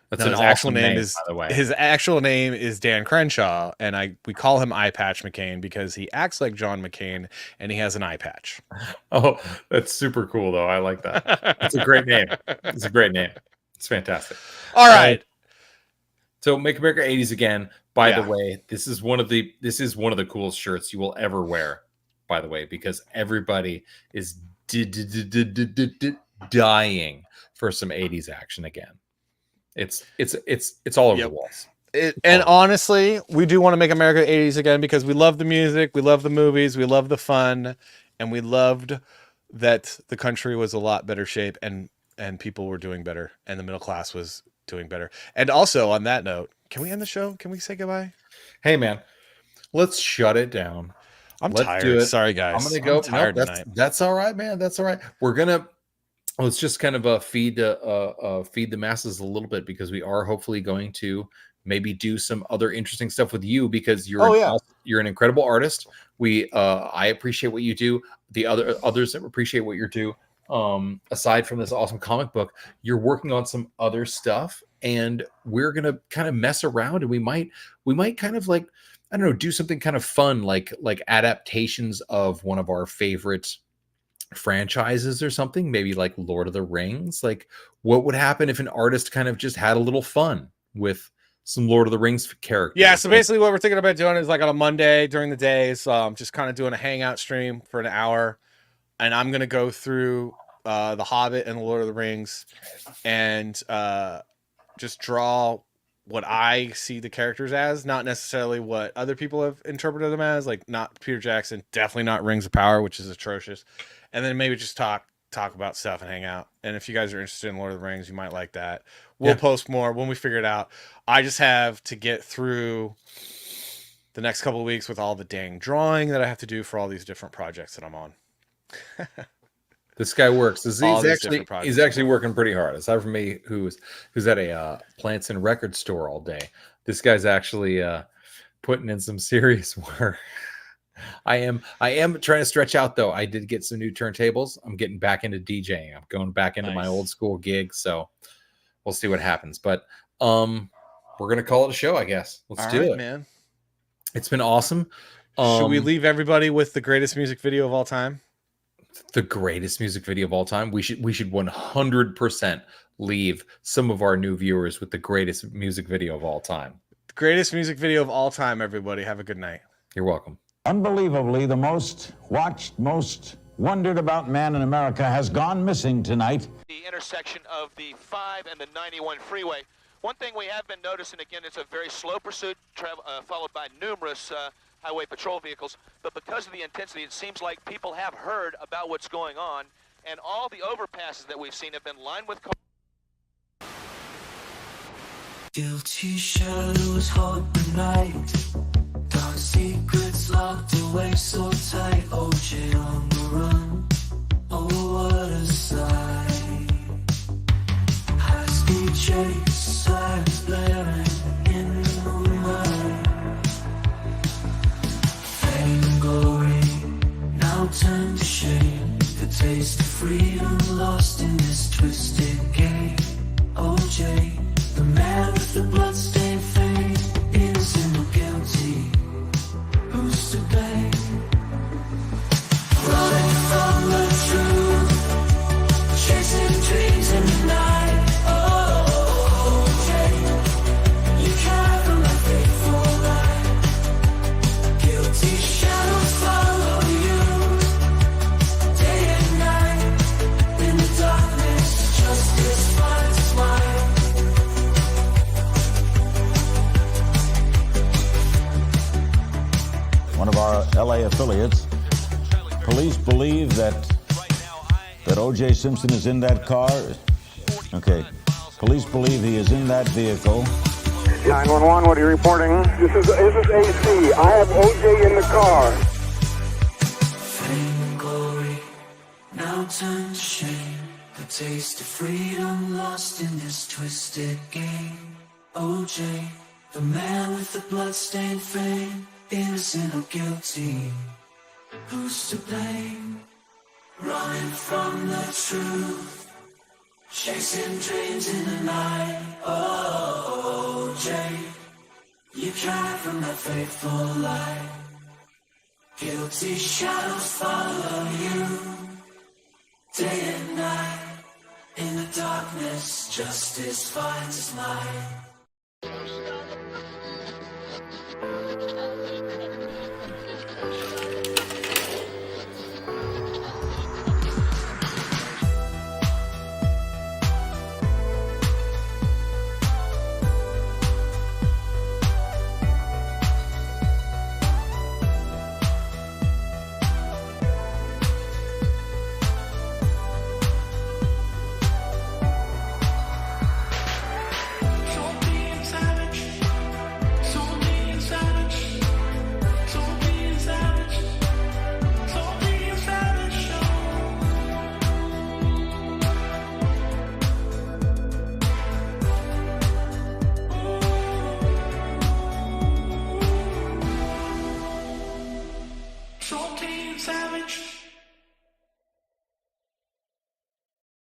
That's his actual name is, by the way. His actual name is Dan Crenshaw, and we call him Eye Patch McCain because he acts like John McCain, and he has an eye patch. Oh, that's super cool, though. I like that. It's a great name. It's a great name. It's fantastic. All right. So Make America 80s Again. By the way, this is one of the coolest shirts you will ever wear, by the way, because everybody is dying for some 80s action again. It's all over the walls. And honestly, we do want to make America 80s again because we love the music, we love the movies, we love the fun, and we loved that the country was a lot better shape and people were doing better and the middle class was doing better. And also on that note, can we end the show? Can we say goodbye? Hey man, let's shut it down. Let's tired. Do it. Sorry guys. I'm gonna go. Tired tonight. That's all right, man. That's all right. Let's just kind of feed the masses a little bit because we are hopefully going to maybe do some other interesting stuff with you because you're an incredible artist. I appreciate what you do. The others that appreciate what you do. Aside from this awesome comic book, you're working on some other stuff, and we're gonna kind of mess around, and we might kind of like, I don't know, do something kind of fun like adaptations of one of our favorite franchises or something, maybe like Lord of the Rings. Like, what would happen if an artist kind of just had a little fun with some Lord of the Rings characters? Yeah, so basically what we're thinking about doing is like on a Monday during the days, just kind of doing a hangout stream for an hour, and I'm gonna go through The Hobbit and The Lord of the Rings, and just draw what I see the characters as, not necessarily what other people have interpreted them as, like not Peter Jackson, definitely not Rings of Power, which is atrocious, and then maybe just talk about stuff and hang out. And if you guys are interested in Lord of the Rings, you might like that. We'll post more when we figure it out. I just have to get through the next couple of weeks with all the dang drawing that I have to do for all these different projects that I'm on. This guy works. He's actually working pretty hard. Aside from me, who's at a plants and record store all day, this guy's actually putting in some serious work. I am trying to stretch out though. I did get some new turntables. I'm getting back into DJing. I'm going back into my old school gig. So we'll see what happens. But we're gonna call it a show, I guess. Let's do it, man. It's been awesome. Should we leave everybody with the greatest music video of all time? The greatest music video of all time. We should 100% leave some of our new viewers with the greatest music video of all time. The greatest music video of all time, everybody. Have a good night. You're welcome. Unbelievably, the most watched, most wondered about man in America has gone missing tonight. The intersection of the 5 and the 91 freeway. One thing we have been noticing, again, it's a very slow pursuit, followed by numerous highway patrol vehicles, but because of the intensity, it seems like people have heard about what's going on, and all the overpasses that we've seen have been lined with cars. Guilty shadows haunt the night, dark secrets locked away so tight. OJ on the run, oh what a sight. High speed chase, sirens blaring in the moonlight. Glory, now turn to shame. The taste of freedom lost in this twisted game. OJ, the man with the bloodstained face, innocent or guilty, who's to blame? Running from the truth, chasing dreams in the night. Oh, OJ, you can't from my faithful life. Guilty shadows follow you, day and night, in the darkness, justice finds its light. One of our LA affiliates, police believe that O.J. Simpson is in that car. Okay, police believe he is in that vehicle. 911, what are you reporting? This is AC. I have OJ in the car. Fame and glory, now turn to shame. The taste of freedom lost in this twisted game. OJ, the man with the bloodstained fame, innocent or guilty, who's to blame? Running from the truth, chasing dreams in the night. Oh, OJ, you tried from that faithful light. Guilty shadows follow you, day and night. In the darkness, justice finds its light.